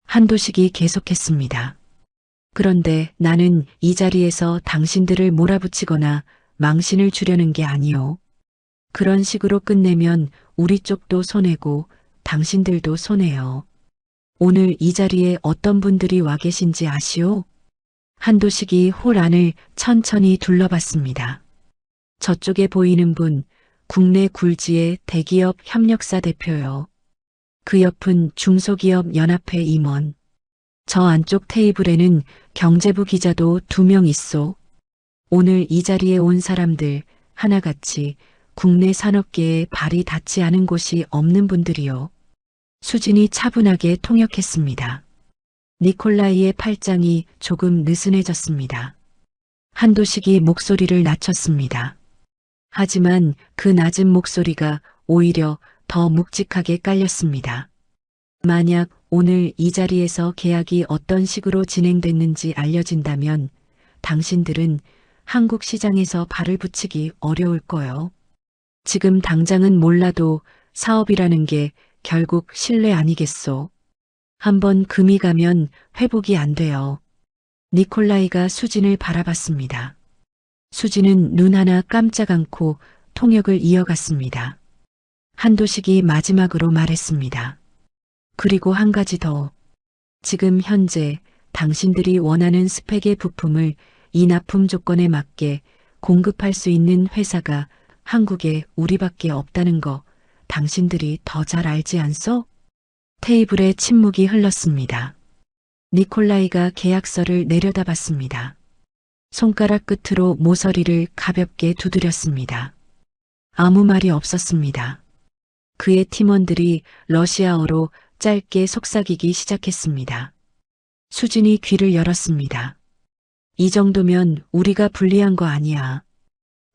한도식이 계속했습니다. 그런데 나는 이 자리에서 당신들을 몰아붙이거나 망신을 주려는 게 아니오. 그런 식으로 끝내면 우리 쪽도 손해고 당신들도 손해요. 오늘 이 자리에 어떤 분들이 와 계신지 아시오? 한도식이 홀 안을 천천히 둘러봤습니다. 저쪽에 보이는 분, 국내 굴지의 대기업 협력사 대표요. 그 옆은 중소기업 연합회 임원. 저 안쪽 테이블에는 경제부 기자도 2명 있소. 오늘 이 자리에 온 사람들 하나같이 국내 산업계에 발이 닿지 않은 곳이 없는 분들이요. 수진이 차분하게 통역했습니다. 니콜라이의 팔짱이 조금 느슨해졌습니다. 한도식이 목소리를 낮췄습니다. 하지만 그 낮은 목소리가 오히려 더 묵직하게 깔렸습니다. 만약 오늘 이 자리에서 계약이 어떤 식으로 진행됐는지 알려진다면 당신들은 한국 시장에서 발을 붙이기 어려울 거요. 지금 당장은 몰라도 사업이라는 게 결국 신뢰 아니겠소. 한번 금이 가면 회복이 안 돼요. 니콜라이가 수진을 바라봤습니다. 수진은 눈 하나 깜짝 않고 통역을 이어갔습니다. 한도식이 마지막으로 말했습니다. 그리고 한 가지 더. 지금 현재 당신들이 원하는 스펙의 부품을 이 납품 조건에 맞게 공급할 수 있는 회사가 한국에 우리밖에 없다는 거 당신들이 더 잘 알지 않소? 테이블에 침묵이 흘렀습니다. 니콜라이가 계약서를 내려다봤습니다. 손가락 끝으로 모서리를 가볍게 두드렸습니다. 아무 말이 없었습니다. 그의 팀원들이 러시아어로 짧게 속삭이기 시작했습니다. 수진이 귀를 열었습니다. 이 정도면 우리가 불리한 거 아니야.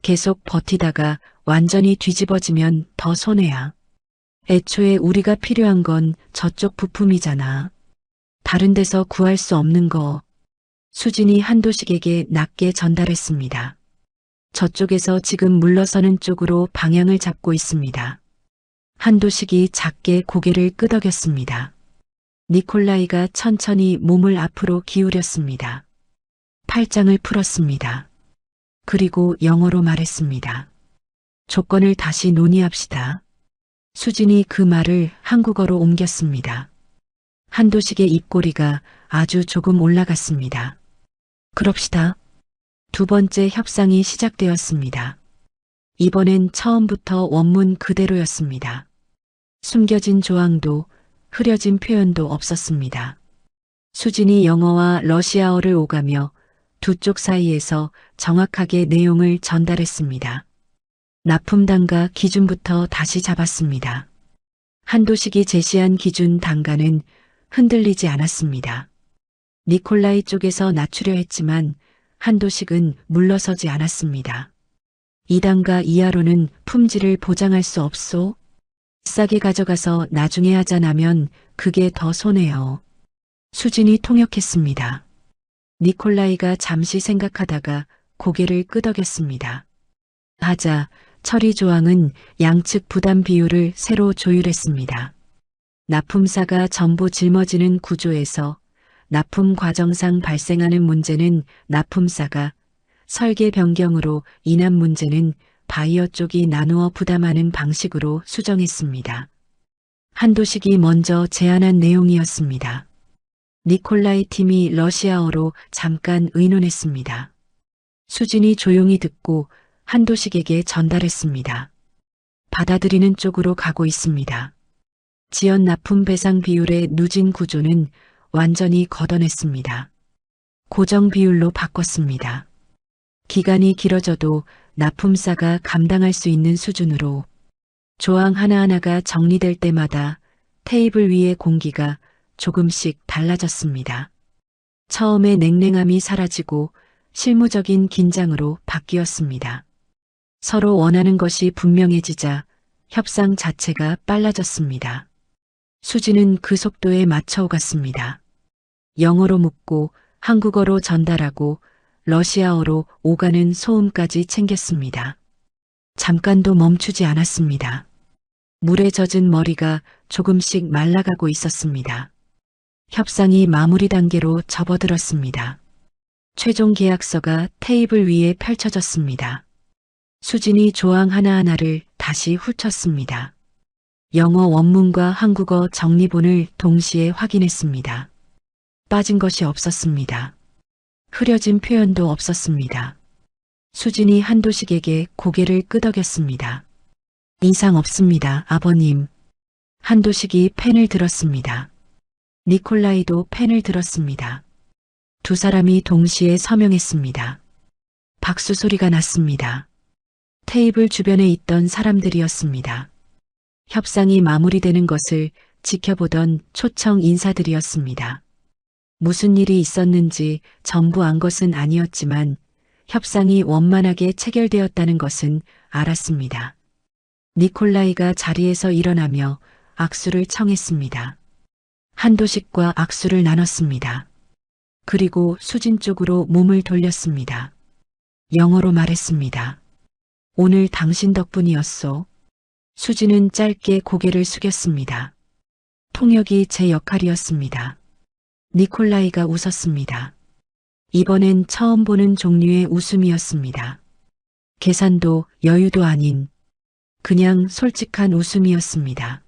계속 버티다가 완전히 뒤집어지면 더 손해야. 애초에 우리가 필요한 건 저쪽 부품이잖아. 다른 데서 구할 수 없는 거. 수진이 한도식에게 낮게 전달했습니다. 저쪽에서 지금 물러서는 쪽으로 방향을 잡고 있습니다. 한도식이 작게 고개를 끄덕였습니다. 니콜라이가 천천히 몸을 앞으로 기울였습니다. 팔짱을 풀었습니다. 그리고 영어로 말했습니다. 조건을 다시 논의합시다. 수진이 그 말을 한국어로 옮겼습니다. 한도식의 입꼬리가 아주 조금 올라갔습니다. 그럽시다. 두 번째 협상이 시작되었습니다. 이번엔 처음부터 원문 그대로였습니다. 숨겨진 조항도 흐려진 표현도 없었습니다. 수진이 영어와 러시아어를 오가며 두 쪽 사이에서 정확하게 내용을 전달했습니다. 납품 단가 기준부터 다시 잡았습니다. 한도식이 제시한 기준 단가는 흔들리지 않았습니다. 니콜라이 쪽에서 낮추려 했지만 한도식은 물러서지 않았습니다. 이 단가 이하로는 품질을 보장할 수 없소. 싸게 가져가서 나중에 하자나면 그게 더 손해요. 수진이 통역했습니다. 니콜라이가 잠시 생각하다가 고개를 끄덕였습니다. 하자 처리 조항은 양측 부담 비율을 새로 조율했습니다. 납품사가 전부 짊어지는 구조에서 납품 과정상 발생하는 문제는 납품사가, 설계 변경으로 인한 문제는 바이어 쪽이 나누어 부담하는 방식으로 수정했습니다. 한도식이 먼저 제안한 내용이었습니다. 니콜라이 팀이 러시아어로 잠깐 의논했습니다. 수진이 조용히 듣고 한도식에게 전달했습니다. 받아들이는 쪽으로 가고 있습니다. 지연 납품 배상 비율의 누진 구조는 완전히 걷어냈습니다. 고정 비율로 바꿨습니다. 기간이 길어져도 납품사가 감당할 수 있는 수준으로 조항 하나하나가 정리될 때마다 테이블 위의 공기가 조금씩 달라졌습니다. 처음에 냉랭함이 사라지고 실무적인 긴장으로 바뀌었습니다. 서로 원하는 것이 분명해지자 협상 자체가 빨라졌습니다. 수지는 그 속도에 맞춰 오갔습니다. 영어로 묻고 한국어로 전달하고 러시아어로 오가는 소음까지 챙겼습니다. 잠깐도 멈추지 않았습니다. 물에 젖은 머리가 조금씩 말라가고 있었습니다. 협상이 마무리 단계로 접어들었습니다. 최종 계약서가 테이블 위에 펼쳐졌습니다. 수진이 조항 하나하나를 다시 훑었습니다. 영어 원문과 한국어 정리본을 동시에 확인했습니다. 빠진 것이 없었습니다. 흐려진 표현도 없었습니다. 수진이 한도식에게 고개를 끄덕였습니다. 이상 없습니다, 아버님. 한도식이 펜을 들었습니다. 니콜라이도 펜을 들었습니다. 두 사람이 동시에 서명했습니다. 박수 소리가 났습니다. 테이블 주변에 있던 사람들이었습니다. 협상이 마무리되는 것을 지켜보던 초청 인사들이었습니다. 무슨 일이 있었는지 전부 안 것은 아니었지만 협상이 원만하게 체결되었다는 것은 알았습니다. 니콜라이가 자리에서 일어나며 악수를 청했습니다. 한도식과 악수를 나눴습니다. 그리고 수진 쪽으로 몸을 돌렸습니다. 영어로 말했습니다. 오늘 당신 덕분이었소. 수진은 짧게 고개를 숙였습니다. 통역이 제 역할이었습니다. 니콜라이가 웃었습니다. 이번엔 처음 보는 종류의 웃음이었습니다. 계산도 여유도 아닌 그냥 솔직한 웃음이었습니다.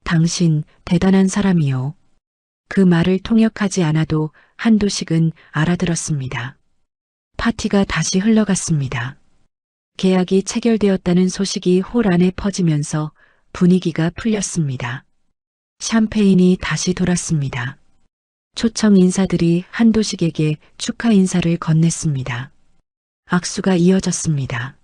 당신 대단한 사람이요. 그 말을 통역하지 않아도 한도식은 알아들었습니다. 파티가 다시 흘러갔습니다. 계약이 체결되었다는 소식이 홀 안에 퍼지면서 분위기가 풀렸습니다. 샴페인이 다시 돌았습니다. 초청 인사들이 한도식에게 축하 인사를 건넸습니다. 악수가 이어졌습니다.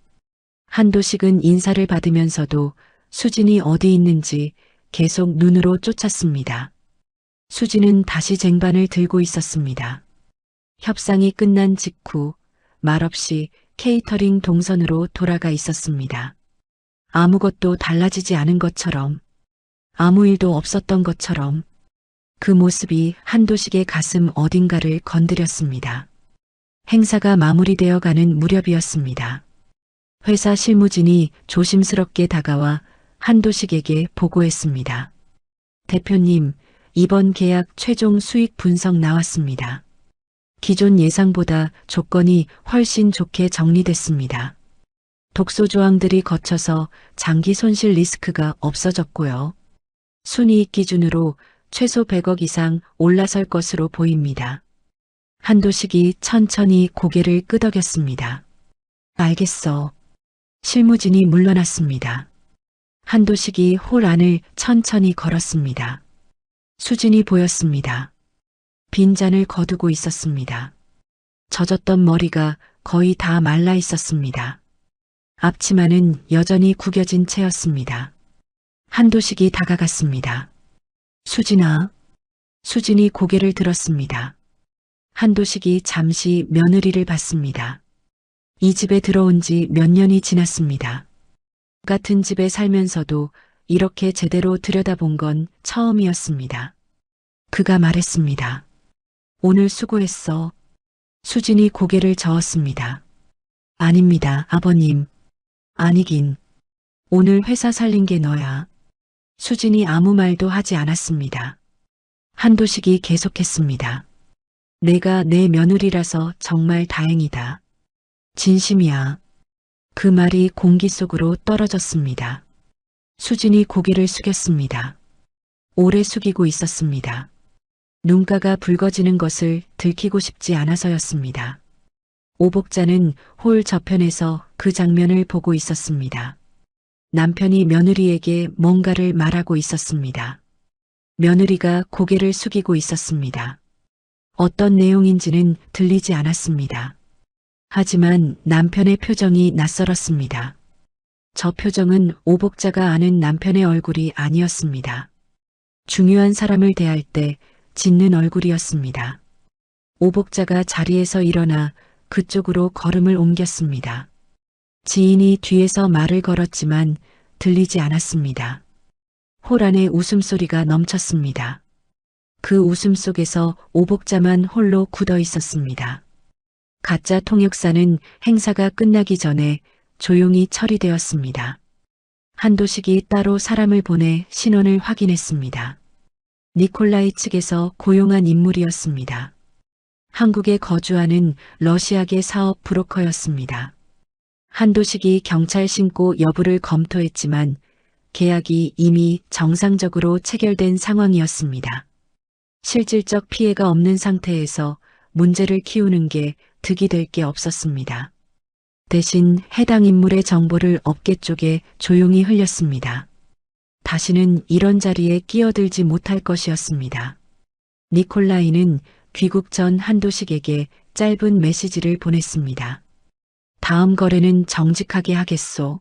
한도식은 인사를 받으면서도 수진이 어디 있는지 계속 눈으로 쫓았습니다. 수진은 다시 쟁반을 들고 있었습니다. 협상이 끝난 직후 말없이 케이터링 동선으로 돌아가 있었습니다. 아무것도 달라지지 않은 것처럼, 아무 일도 없었던 것처럼 그 모습이 한도식의 가슴 어딘가를 건드렸습니다. 행사가 마무리되어 가는 무렵이었습니다. 회사 실무진이 조심스럽게 다가와 한도식에게 보고했습니다. 대표님, 이번 계약 최종 수익 분석 나왔습니다. 기존 예상보다 조건이 훨씬 좋게 정리됐습니다. 독소 조항들이 거쳐서 장기 손실 리스크가 없어졌고요. 순이익 기준으로 최소 100억 이상 올라설 것으로 보입니다. 한도식이 천천히 고개를 끄덕였습니다. 알겠어. 실무진이 물러났습니다. 한도식이 홀 안을 천천히 걸었습니다. 수진이 보였습니다. 빈잔을 거두고 있었습니다. 젖었던 머리가 거의 다 말라 있었습니다. 앞치마는 여전히 구겨진 채였습니다. 한도식이 다가갔습니다. 수진아. 수진이 고개를 들었습니다. 한도식이 잠시 며느리를 봤습니다. 이 집에 들어온 지 몇 년이 지났습니다. 같은 집에 살면서도 이렇게 제대로 들여다본 건 처음이었습니다. 그가 말했습니다. 오늘 수고했어. 수진이 고개를 저었습니다. 아닙니다, 아버님. 아니긴. 오늘 회사 살린 게 너야. 수진이 아무 말도 하지 않았습니다. 한도식이 계속했습니다. 내가 내 며느리라서 정말 다행이다. 진심이야. 그 말이 공기 속으로 떨어졌습니다. 수진이 고개를 숙였습니다. 오래 숙이고 있었습니다. 눈가가 붉어지는 것을 들키고 싶지 않아서였습니다. 오복자는 홀 저편에서 그 장면을 보고 있었습니다. 남편이 며느리에게 뭔가를 말하고 있었습니다. 며느리가 고개를 숙이고 있었습니다. 어떤 내용인지는 들리지 않았습니다. 하지만 남편의 표정이 낯설었습니다. 저 표정은 오복자가 아는 남편의 얼굴이 아니었습니다. 중요한 사람을 대할 때 짓는 얼굴이었습니다. 오복자가 자리에서 일어나 그쪽으로 걸음을 옮겼습니다. 지인이 뒤에서 말을 걸었지만 들리지 않았습니다. 홀 안에 웃음소리가 넘쳤습니다. 그 웃음 속에서 오복자만 홀로 굳어 있었습니다. 가짜 통역사는 행사가 끝나기 전에 조용히 처리되었습니다. 한도식이 따로 사람을 보내 신원을 확인했습니다. 니콜라이 측에서 고용한 인물이었습니다. 한국에 거주하는 러시아계 사업 브로커였습니다. 한도식이 경찰 신고 여부를 검토했지만 계약이 이미 정상적으로 체결된 상황이었습니다. 실질적 피해가 없는 상태에서 문제를 키우는 게 득이 될 게 없었습니다. 대신 해당 인물의 정보를 업계 쪽에 조용히 흘렸습니다. 다시는 이런 자리에 끼어들지 못할 것이었습니다. 니콜라이는 귀국 전 한도식에게 짧은 메시지를 보냈습니다. 다음 거래는 정직하게 하겠소.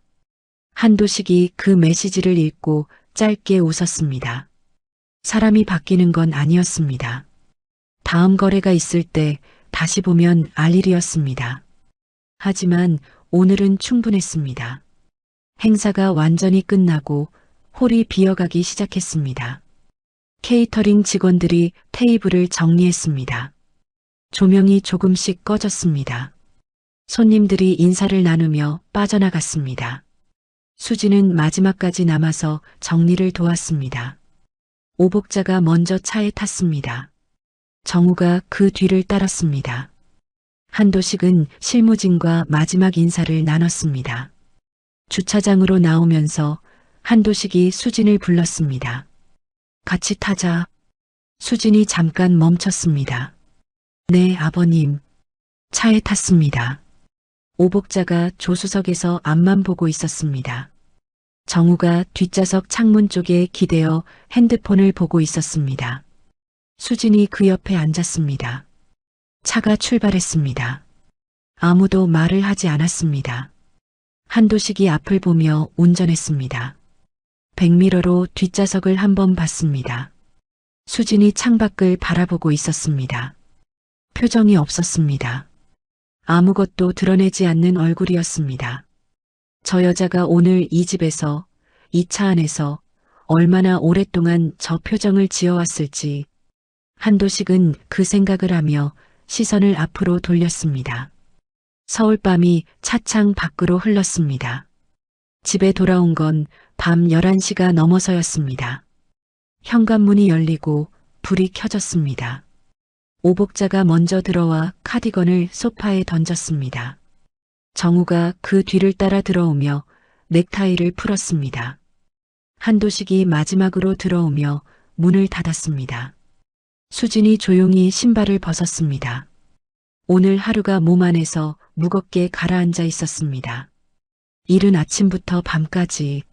한도식이 그 메시지를 읽고 짧게 웃었습니다. 사람이 바뀌는 건 아니었습니다. 다음 거래가 있을 때 다시 보면 알 일이었습니다. 하지만 오늘은 충분했습니다. 행사가 완전히 끝나고 홀이 비어가기 시작했습니다. 케이터링 직원들이 테이블을 정리했습니다. 조명이 조금씩 꺼졌습니다. 손님들이 인사를 나누며 빠져나갔습니다. 수지는 마지막까지 남아서 정리를 도왔습니다. 오복자가 먼저 차에 탔습니다. 정우가 그 뒤를 따랐습니다. 한도식은 실무진과 마지막 인사를 나눴습니다. 주차장으로 나오면서 한도식이 수진을 불렀습니다. 같이 타자. 수진이 잠깐 멈췄습니다. 네, 아버님. 차에 탔습니다. 오복자가 조수석에서 앞만 보고 있었습니다. 정우가 뒷좌석 창문 쪽에 기대어 핸드폰을 보고 있었습니다. 수진이 그 옆에 앉았습니다. 차가 출발했습니다. 아무도 말을 하지 않았습니다. 한도식이 앞을 보며 운전했습니다. 백미러로 뒷좌석을 한번 봤습니다. 수진이 창밖을 바라보고 있었습니다. 표정이 없었습니다. 아무것도 드러내지 않는 얼굴이었습니다. 저 여자가 오늘 이 집에서, 이 차 안에서 얼마나 오랫동안 저 표정을 지어왔을지 한도식은 그 생각을 하며 시선을 앞으로 돌렸습니다. 서울밤이 차창 밖으로 흘렀습니다. 집에 돌아온 건 밤 11시가 넘어서였습니다. 현관문이 열리고 불이 켜졌습니다. 오복자가 먼저 들어와 카디건을 소파에 던졌습니다. 정우가 그 뒤를 따라 들어오며 넥타이를 풀었습니다. 한도식이 마지막으로 들어오며 문을 닫았습니다. 수진이 조용히 신발을 벗었습니다. 오늘 하루가 몸 안에서 무겁게 가라앉아 있었습니다. 이른 아침부터 밤까지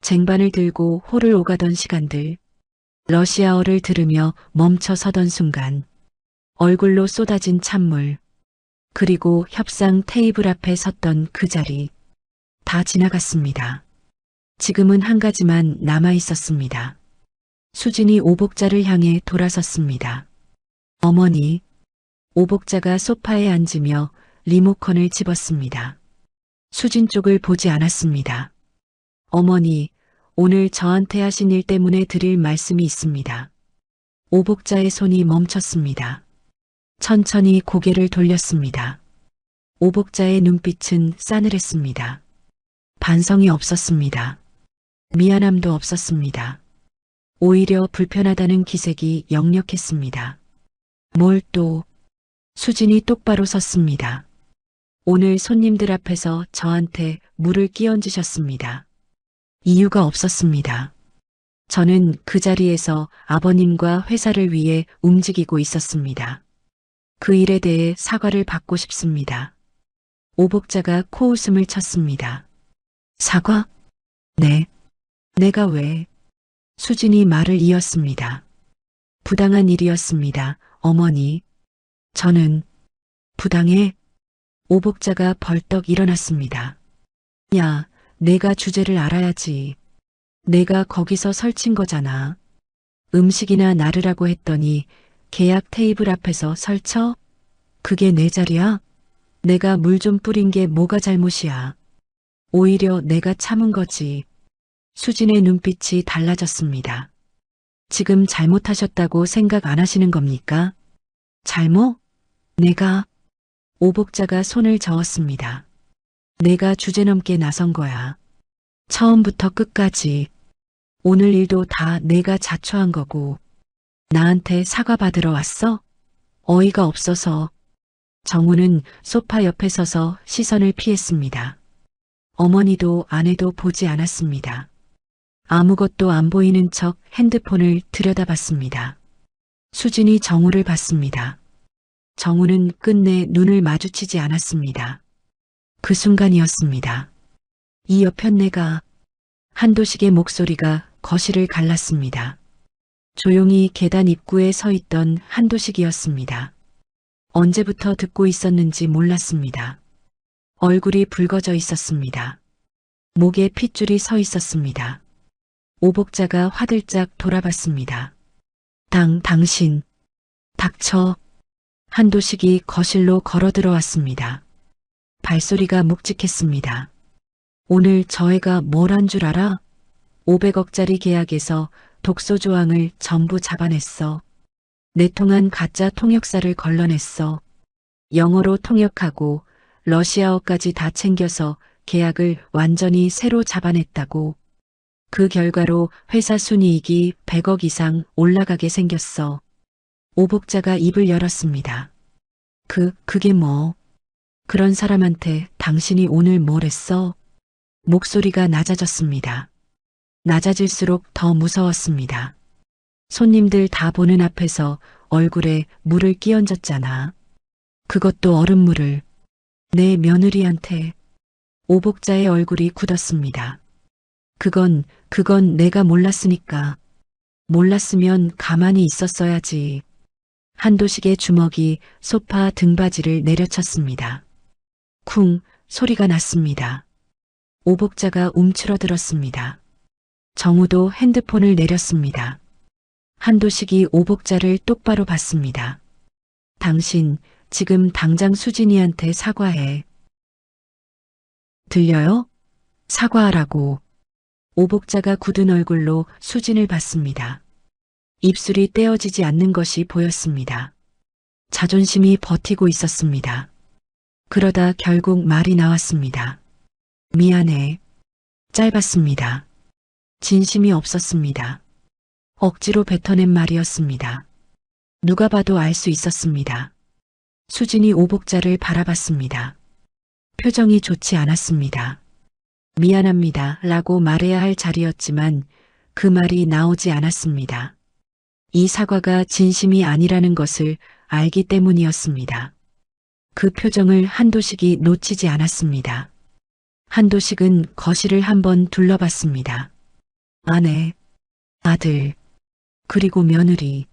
쟁반을 들고 홀을 오가던 시간들, 러시아어를 들으며 멈춰 서던 순간, 얼굴로 쏟아진 찬물, 그리고 협상 테이블 앞에 섰던 그 자리, 다 지나갔습니다. 지금은 한 가지만 남아 있었습니다. 수진이 오복자를 향해 돌아섰습니다. 어머니, 오복자가 소파에 앉으며 리모컨을 집었습니다. 수진 쪽을 보지 않았습니다. 어머니, 오늘 저한테 하신 일 때문에 드릴 말씀이 있습니다. 오복자의 손이 멈췄습니다. 천천히 고개를 돌렸습니다. 오복자의 눈빛은 싸늘했습니다. 반성이 없었습니다. 미안함도 없었습니다. 오히려 불편하다는 기색이 역력했습니다. 뭘 또? 수진이 똑바로 섰습니다. 오늘 손님들 앞에서 저한테 물을 끼얹으셨습니다. 이유가 없었습니다. 저는 그 자리에서 아버님과 회사를 위해 움직이고 있었습니다. 그 일에 대해 사과를 받고 싶습니다. 오복자가 코웃음을 쳤습니다. 사과? 네. 내가 왜? 수진이 말을 이었습니다. 부당한 일이었습니다, 어머니. 저는 부당해? 오복자가 벌떡 일어났습니다. 야, 내가 주제를 알아야지. 내가 거기서 설친 거잖아. 음식이나 나르라고 했더니 계약 테이블 앞에서 설쳐? 그게 내 자리야? 내가 물 좀 뿌린 게 뭐가 잘못이야. 오히려 내가 참은 거지. 수진의 눈빛이 달라졌습니다. 지금 잘못하셨다고 생각 안 하시는 겁니까? 잘못? 내가? 오복자가 손을 저었습니다. 내가 주제넘게 나선 거야. 처음부터 끝까지. 오늘 일도 다 내가 자초한 거고. 나한테 사과받으러 왔어? 어이가 없어서. 정우는 소파 옆에 서서 시선을 피했습니다. 어머니도 아내도 보지 않았습니다. 아무것도 안 보이는 척 핸드폰을 들여다봤습니다. 수진이 정우를 봤습니다. 정우는 끝내 눈을 마주치지 않았습니다. 그 순간이었습니다. 이 여편 내가. 한도식의 목소리가 거실을 갈랐습니다. 조용히 계단 입구에 서 있던 한도식이었습니다. 언제부터 듣고 있었는지 몰랐습니다. 얼굴이 붉어져 있었습니다. 목에 핏줄이 서 있었습니다. 오복자가 화들짝 돌아봤습니다. 당신. 닥쳐. 한도식이 거실로 걸어 들어왔습니다. 발소리가 묵직했습니다. 오늘 저 애가 뭘 한 줄 알아? 500억짜리 계약에서 독소 조항을 전부 잡아냈어. 내통한 가짜 통역사를 걸러냈어. 영어로 통역하고 러시아어까지 다 챙겨서 계약을 완전히 새로 잡아냈다고. 그 결과로 회사 순이익이 100억 이상 올라가게 생겼어. 오복자가 입을 열었습니다. 그게 뭐? 그런 사람한테 당신이 오늘 뭘 했어? 목소리가 낮아졌습니다. 낮아질수록 더 무서웠습니다. 손님들 다 보는 앞에서 얼굴에 물을 끼얹었잖아. 그것도 얼음물을. 내 며느리한테. 오복자의 얼굴이 굳었습니다. 그건 내가 몰랐으니까. 몰랐으면 가만히 있었어야지. 한도식의 주먹이 소파 등받이를 내려쳤습니다. 쿵 소리가 났습니다. 오복자가 움츠러들었습니다. 정우도 핸드폰을 내렸습니다. 한도식이 오복자를 똑바로 봤습니다. 당신 지금 당장 수진이한테 사과해. 들려요? 사과하라고. 오복자가 굳은 얼굴로 수진을 봤습니다. 입술이 떼어지지 않는 것이 보였습니다. 자존심이 버티고 있었습니다. 그러다 결국 말이 나왔습니다. 미안해. 짧았습니다. 진심이 없었습니다. 억지로 뱉어낸 말이었습니다. 누가 봐도 알 수 있었습니다. 수진이 오복자를 바라봤습니다. 표정이 좋지 않았습니다. 미안합니다 라고 말해야 할 자리였지만 그 말이 나오지 않았습니다. 이 사과가 진심이 아니라는 것을 알기 때문이었습니다. 그 표정을 한도식이 놓치지 않았습니다. 한도식은 거실을 한번 둘러봤습니다. 아내, 아들, 그리고 며느리.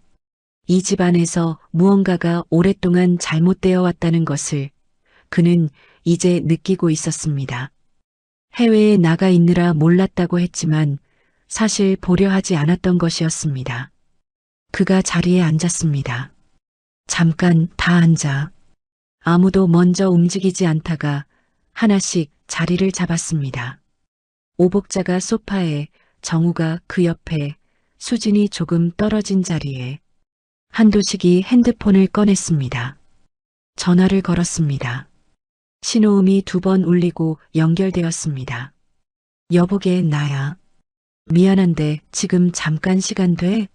이 집안에서 무언가가 오랫동안 잘못되어 왔다는 것을 그는 이제 느끼고 있었습니다. 해외에 나가 있느라 몰랐다고 했지만 사실 보려 하지 않았던 것이었습니다. 그가 자리에 앉았습니다. 잠깐 다 앉아. 아무도 먼저 움직이지 않다가 하나씩 자리를 잡았습니다. 오복자가 소파에, 정우가 그 옆에, 수진이 조금 떨어진 자리에. 한도식이 핸드폰을 꺼냈습니다. 전화를 걸었습니다. 신호음이 2번 울리고 연결되었습니다. 여보게 나야. 미안한데 지금 잠깐 시간 돼?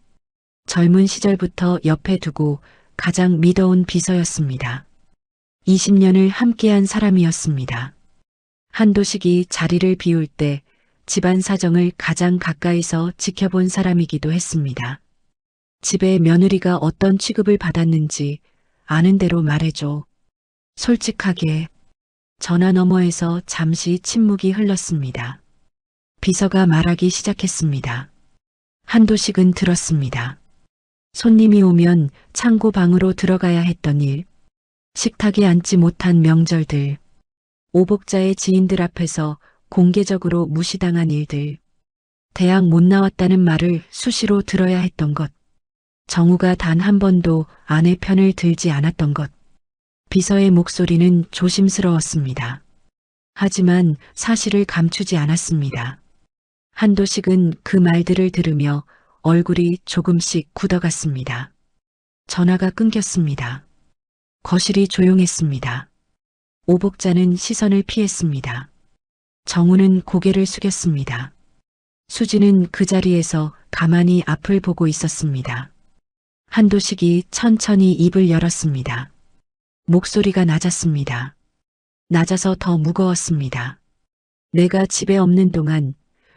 젊은 시절부터 옆에 두고 가장 믿어온 비서였습니다. 20년을 함께한 사람이었습니다. 한도식이 자리를 비울 때 집안 사정을 가장 가까이서 지켜본 사람이기도 했습니다. 집에 며느리가 어떤 취급을 받았는지 아는 대로 말해줘. 솔직하게. 전화 너머에서 잠시 침묵이 흘렀습니다. 비서가 말하기 시작했습니다. 한도식은 들었습니다. 손님이 오면 창고 방으로 들어가야 했던 일, 식탁에 앉지 못한 명절들, 오복자의 지인들 앞에서 공개적으로 무시당한 일들, 대학 못 나왔다는 말을 수시로 들어야 했던 것, 정우가 단 한 번도 아내 편을 들지 않았던 것. 비서의 목소리는 조심스러웠습니다. 하지만 사실을 감추지 않았습니다. 한도식은 그 말들을 들으며 얼굴이 조금씩 굳어갔습니다. 전화가 끊겼습니다. 거실이 조용했습니다. 오복자는 시선을 피했습니다. 정우는 고개를 숙였습니다. 수지는 그 자리에서 가만히 앞을 보고 있었습니다. 한도식이 천천히 입을 열었습니다. 목소리가 낮았습니다. 낮아서 더 무거웠습니다. 내가 집에 없는 동안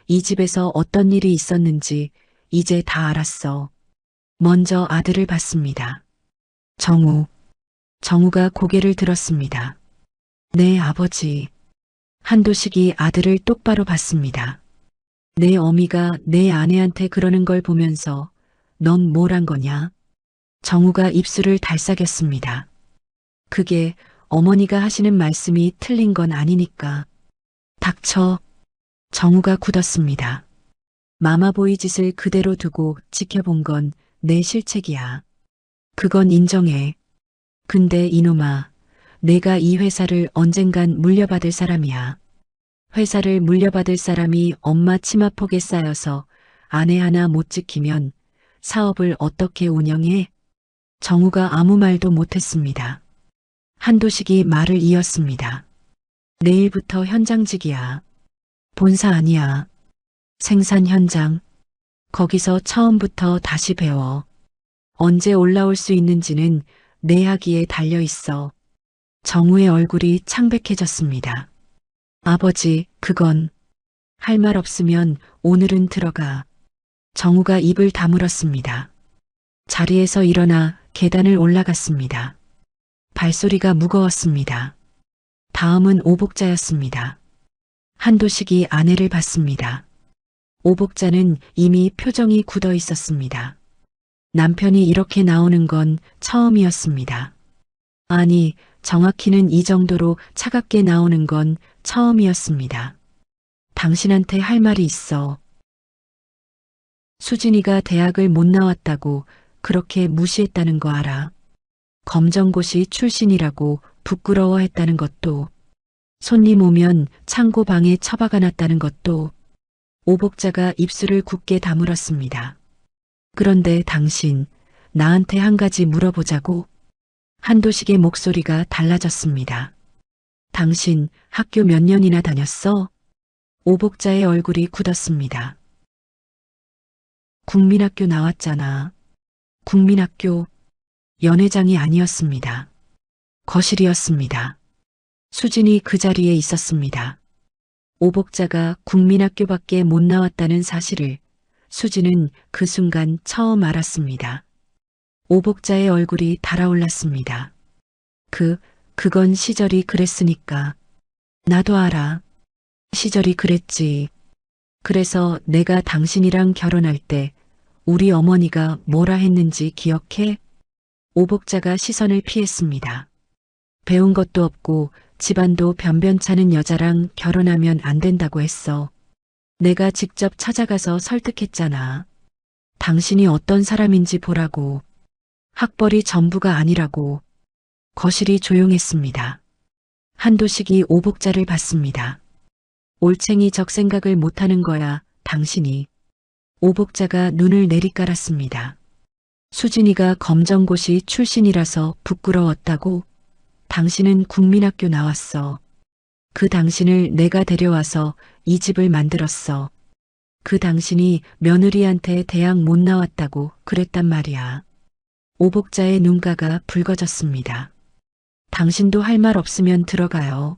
이 집에서 어떤 일이 있었는지 이제 다 알았어. 먼저 아들을 봤습니다. 정우가 고개를 들었습니다. 네, 아버지. 한도식이 아들을 똑바로 봤습니다. 내 어미가 내 아내한테 그러는 걸 보면서 넌 뭘 한 거냐? 정우가 입술을 달싹였습니다. 그게 어머니가 하시는 말씀이 틀린 건 아니니까. 닥쳐. 정우가 굳었습니다. 마마보이 짓을 그대로 두고 지켜본 건 내 실책이야. 그건 인정해. 근데 이놈아, 내가 이 회사를 언젠간 물려받을 사람이야. 회사를 물려받을 사람이 엄마 치마폭에 쌓여서 아내 하나 못 지키면 사업을 어떻게 운영해? 정우가 아무 말도 못했습니다. 한도식이 말을 이었습니다. 내일부터 현장직이야. 본사 아니야. 생산 현장. 거기서 처음부터 다시 배워. 언제 올라올 수 있는지는 내 학위에 달려 있어. 정우의 얼굴이 창백해졌습니다. 아버지, 그건. 할 말 없으면 오늘은 들어가. 정우가 입을 다물었습니다. 자리에서 일어나 계단을 올라갔습니다. 발소리가 무거웠습니다. 다음은 오복자였습니다. 한도식이 아내를 봤습니다. 오복자는 이미 표정이 굳어 있었습니다. 남편이 이렇게 나오는 건 처음이었습니다. 아니, 정확히는 이 정도로 차갑게 나오는 건 처음이었습니다. 당신한테 할 말이 있어. 수진이가 대학을 못 나왔다고 그렇게 무시했다는 거 알아? 검정고시 출신이라고 부끄러워했다는 것도, 손님 오면 창고 방에 처박아 놨다는 것도. 오복자가 입술을 굳게 다물었습니다. 그런데 당신, 나한테 한 가지 물어보자고. 한도식의 목소리가 달라졌습니다. 당신 학교 몇 년이나 다녔어? 오복자의 얼굴이 굳었습니다. 국민학교 나왔잖아. 국민학교. 연회장이 아니었습니다. 거실이었습니다. 수진이 그 자리에 있었습니다. 오복자가 국민학교밖에 못 나왔다는 사실을 수진은 그 순간 처음 알았습니다. 오복자의 얼굴이 달아올랐습니다. 그건 시절이 그랬으니까. 나도 알아. 시절이 그랬지. 그래서 내가 당신이랑 결혼할 때 우리 어머니가 뭐라 했는지 기억해? 오복자가 시선을 피했습니다. 배운 것도 없고 집안도 변변찮은 여자랑 결혼하면 안 된다고 했어. 내가 직접 찾아가서 설득했잖아. 당신이 어떤 사람인지 보라고. 학벌이 전부가 아니라고. 거실이 조용했습니다. 한도식이 오복자를 봤습니다. 올챙이 적생각을 못하는 거야, 당신이. 오복자가 눈을 내리깔았습니다. 수진이가 검정고시 출신이라서 부끄러웠다고? 당신은 국민학교 나왔어. 그 당신을 내가 데려와서 이 집을 만들었어. 그 당신이 며느리한테 대학 못 나왔다고 그랬단 말이야. 오복자의 눈가가 붉어졌습니다. 당신도 할 말 없으면 들어가요.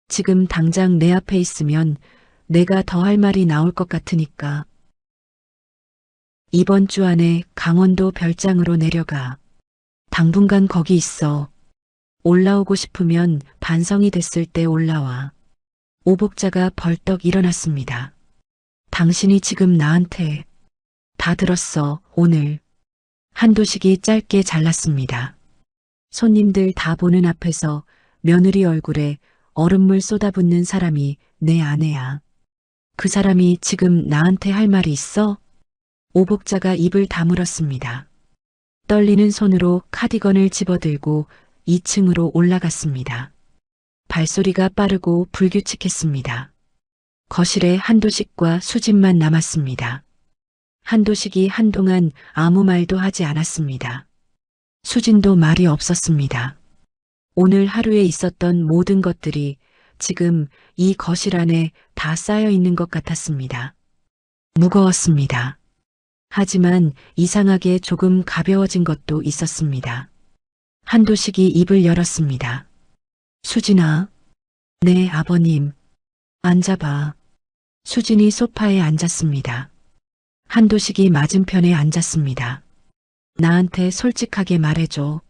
지금 당장 내 앞에 있으면 내가 더 할 말이 나올 것 같으니까. 이번 주 안에 강원도 별장으로 내려가. 당분간 거기 있어. 올라오고 싶으면 반성이 됐을 때 올라와. 오복자가 벌떡 일어났습니다. 당신이 지금 나한테. 다 들었어, 오늘. 한도식이 짧게 잘랐습니다. 손님들 다 보는 앞에서 며느리 얼굴에 얼음물 쏟아붓는 사람이 내 아내야. 그 사람이 지금 나한테 할 말이 있어? 오복자가 입을 다물었습니다. 떨리는 손으로 카디건을 집어들고 2층으로 올라갔습니다. 발소리가 빠르고 불규칙했습니다. 거실에 한도식과 수진만 남았습니다. 한도식이 한동안 아무 말도 하지 않았습니다. 수진도 말이 없었습니다. 오늘 하루에 있었던 모든 것들이 지금 이 거실 안에 다 쌓여 있는 것 같았습니다. 무거웠습니다. 하지만 이상하게 조금 가벼워진 것도 있었습니다. 한도식이 입을 열었습니다. 수진아. 네, 아버님. 앉아봐. 수진이 소파에 앉았습니다. 한도식이 맞은편에 앉았습니다. 나한테 솔직하게 말해줘.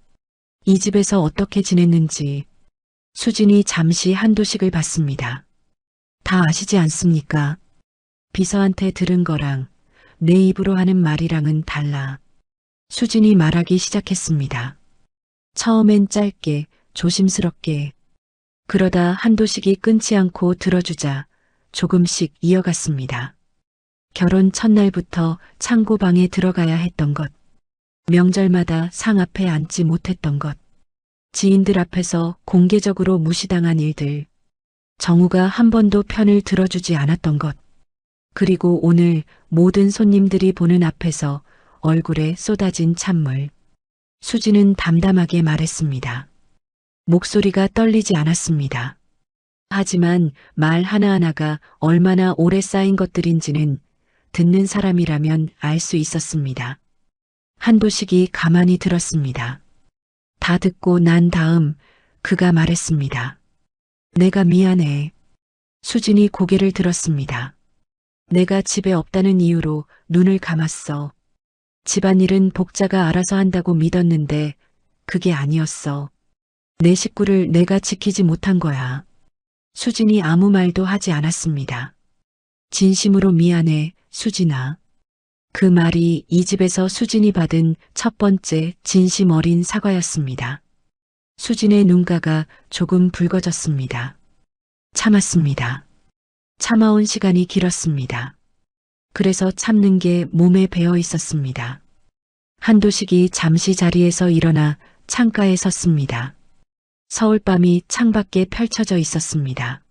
이 집에서 어떻게 지냈는지. 수진이 잠시 한도식을 봤습니다. 다 아시지 않습니까? 비서한테 들은 거랑 내 입으로 하는 말이랑은 달라. 수진이 말하기 시작했습니다. 처음엔 짧게, 조심스럽게. 그러다 한도식이 끊지 않고 들어주자 조금씩 이어갔습니다. 결혼 첫날부터 창고방에 들어가야 했던 것. 명절마다 상 앞에 앉지 못했던 것. 지인들 앞에서 공개적으로 무시당한 일들. 정우가 한 번도 편을 들어주지 않았던 것. 그리고 오늘 모든 손님들이 보는 앞에서 얼굴에 쏟아진 찬물. 수지는 담담하게 말했습니다. 목소리가 떨리지 않았습니다. 하지만 말 하나하나가 얼마나 오래 쌓인 것들인지는 듣는 사람이라면 알 수 있었습니다. 한도식이 가만히 들었습니다. 다 듣고 난 다음 그가 말했습니다. 내가 미안해. 수진이 고개를 들었습니다. 내가 집에 없다는 이유로 눈을 감았어. 집안일은 복자가 알아서 한다고 믿었는데 그게 아니었어. 내 식구를 내가 지키지 못한 거야. 수진이 아무 말도 하지 않았습니다. 진심으로 미안해, 수진아. 그 말이 이 집에서 수진이 받은 첫 번째 진심 어린 사과였습니다. 수진의 눈가가 조금 붉어졌습니다. 참았습니다. 참아온 시간이 길었습니다. 그래서 참는 게 몸에 배어 있었습니다. 한도식이 잠시 자리에서 일어나 창가에 섰습니다. 서울밤이 창밖에 펼쳐져 있었습니다.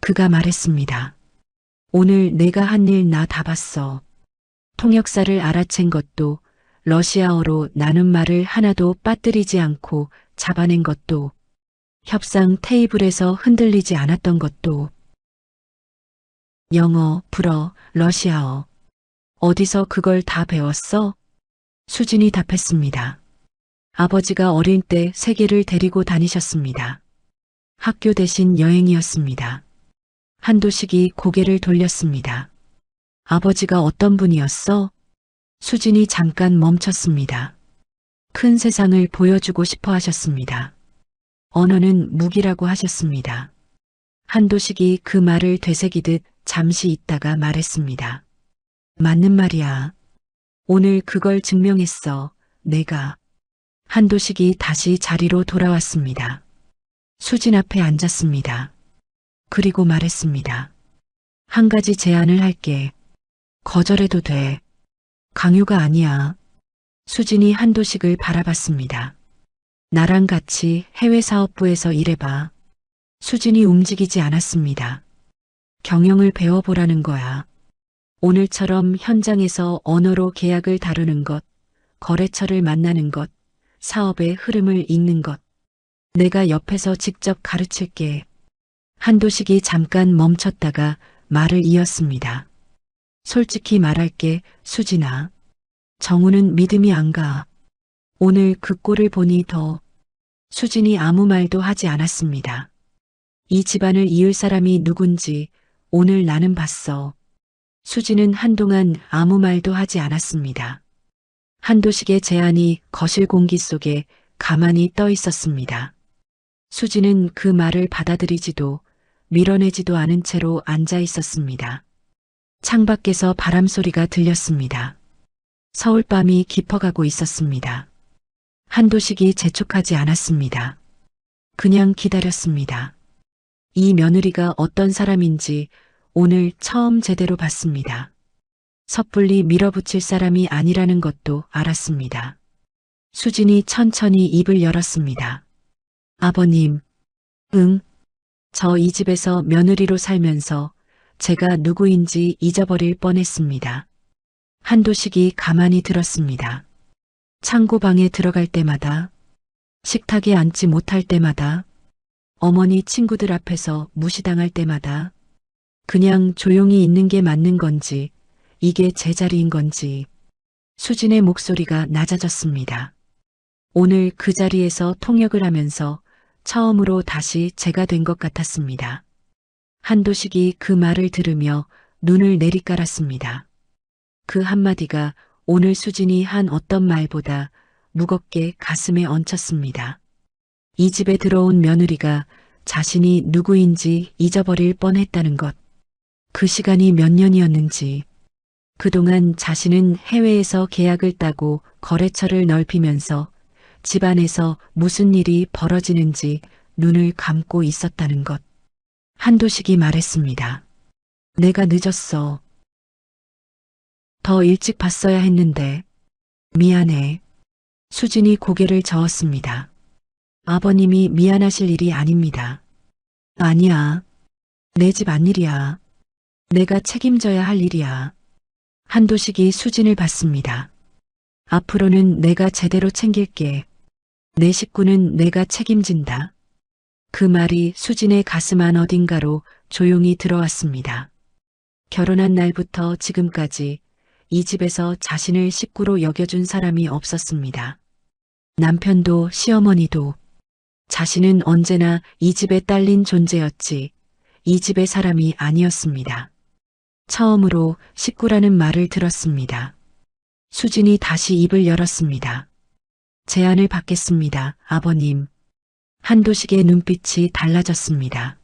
그가 말했습니다. 오늘 내가 한 일 나 다 봤어. 통역사를 알아챈 것도, 러시아어로 나눈 말을 하나도 빠뜨리지 않고 잡아낸 것도, 협상 테이블에서 흔들리지 않았던 것도, 영어, 불어, 러시아어. 어디서 그걸 다 배웠어? 수진이 답했습니다. 아버지가 어릴 때 세계를 데리고 다니셨습니다. 학교 대신 여행이었습니다. 한도식이 고개를 돌렸습니다. 아버지가 어떤 분이었어? 수진이 잠깐 멈췄습니다. 큰 세상을 보여주고 싶어 하셨습니다. 언어는 무기라고 하셨습니다. 한도식이 그 말을 되새기듯 잠시 있다가 말했습니다. 맞는 말이야. 오늘 그걸 증명했어, 내가. 한도식이 다시 자리로 돌아왔습니다. 수진 앞에 앉았습니다. 그리고 말했습니다. 한 가지 제안을 할게. 거절해도 돼. 강요가 아니야. 수진이 한도식을 바라봤습니다. 나랑 같이 해외사업부에서 일해봐. 수진이 움직이지 않았습니다. 경영을 배워보라는 거야. 오늘처럼 현장에서 언어로 계약을 다루는 것, 거래처를 만나는 것, 사업의 흐름을 읽는 것. 내가 옆에서 직접 가르칠게. 한도식이 잠깐 멈췄다가 말을 이었습니다. 솔직히 말할게, 수진아. 정우는 믿음이 안 가. 오늘 그 꼴을 보니 더. 수진이 아무 말도 하지 않았습니다. 이 집안을 이을 사람이 누군지 오늘 나는 봤어. 수진은 한동안 아무 말도 하지 않았습니다. 한도식의 제안이 거실 공기 속에 가만히 떠 있었습니다. 수진은 그 말을 받아들이지도 밀어내지도 않은 채로 앉아 있었습니다. 창밖에서 바람 소리가 들렸습니다. 서울밤이 깊어가고 있었습니다. 한도식이 재촉하지 않았습니다. 그냥 기다렸습니다. 이 며느리가 어떤 사람인지 오늘 처음 제대로 봤습니다. 섣불리 밀어붙일 사람이 아니라는 것도 알았습니다. 수진이 천천히 입을 열었습니다. 아버님, 저 이 집에서 며느리로 살면서 제가 누구인지 잊어버릴 뻔했습니다. 한도식이 가만히 들었습니다. 창고방에 들어갈 때마다, 식탁에 앉지 못할 때마다, 어머니 친구들 앞에서 무시당할 때마다, 그냥 조용히 있는 게 맞는 건지, 이게 제 자리인 건지. 수진의 목소리가 낮아졌습니다. 오늘 그 자리에서 통역을 하면서 처음으로 다시 제가 된 것 같았습니다. 한도식이 그 말을 들으며 눈을 내리깔았습니다. 그 한마디가 오늘 수진이 한 어떤 말보다 무겁게 가슴에 얹혔습니다. 이 집에 들어온 며느리가 자신이 누구인지 잊어버릴 뻔했다는 것. 그 시간이 몇 년이었는지. 그동안 자신은 해외에서 계약을 따고 거래처를 넓히면서 집안에서 무슨 일이 벌어지는지 눈을 감고 있었다는 것. 한도식이 말했습니다. 내가 늦었어. 더 일찍 봤어야 했는데. 미안해. 수진이 고개를 저었습니다. 아버님이 미안하실 일이 아닙니다. 아니야. 내 집 안일이야. 내가 책임져야 할 일이야. 한도식이 수진을 봤습니다. 앞으로는 내가 제대로 챙길게. 내 식구는 내가 책임진다. 그 말이 수진의 가슴 안 어딘가로 조용히 들어왔습니다. 결혼한 날부터 지금까지 이 집에서 자신을 식구로 여겨준 사람이 없었습니다. 남편도 시어머니도. 자신은 언제나 이 집에 딸린 존재였지 이 집의 사람이 아니었습니다. 처음으로 식구라는 말을 들었습니다. 수진이 다시 입을 열었습니다. 제안을 받겠습니다, 아버님. 한도식의 눈빛이 달라졌습니다.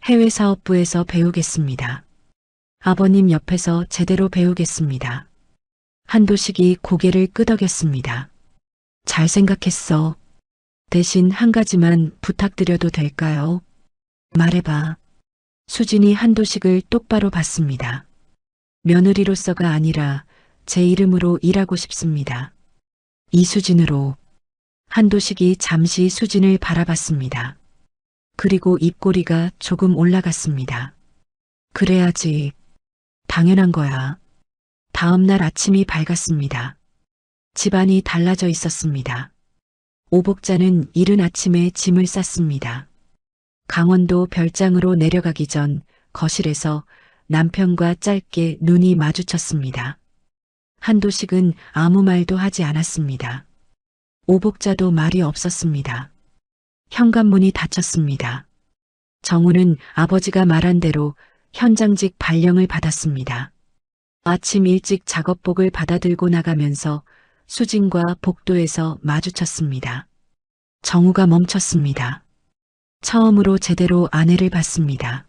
해외 사업부에서 배우겠습니다. 아버님 옆에서 제대로 배우겠습니다. 한도식이 고개를 끄덕였습니다. 잘 생각했어. 대신 한 가지만 부탁드려도 될까요? 말해봐. 수진이 한도식을 똑바로 봤습니다. 며느리로서가 아니라 제 이름으로 일하고 싶습니다. 이수진으로. 한도식이 잠시 수진을 바라봤습니다. 그리고 입꼬리가 조금 올라갔습니다. 그래야지. 당연한 거야. 다음 날 아침이 밝았습니다. 집안이 달라져 있었습니다. 오복자는 이른 아침에 짐을 쌌습니다. 강원도 별장으로 내려가기 전 거실에서 남편과 짧게 눈이 마주쳤습니다. 한도식은 아무 말도 하지 않았습니다. 오복자도 말이 없었습니다. 현관문이 닫혔습니다. 정우는 아버지가 말한 대로 현장직 발령을 받았습니다. 아침 일찍 작업복을 받아들고 나가면서 수진과 복도에서 마주쳤습니다. 정우가 멈췄습니다. 처음으로 제대로 아내를 봤습니다.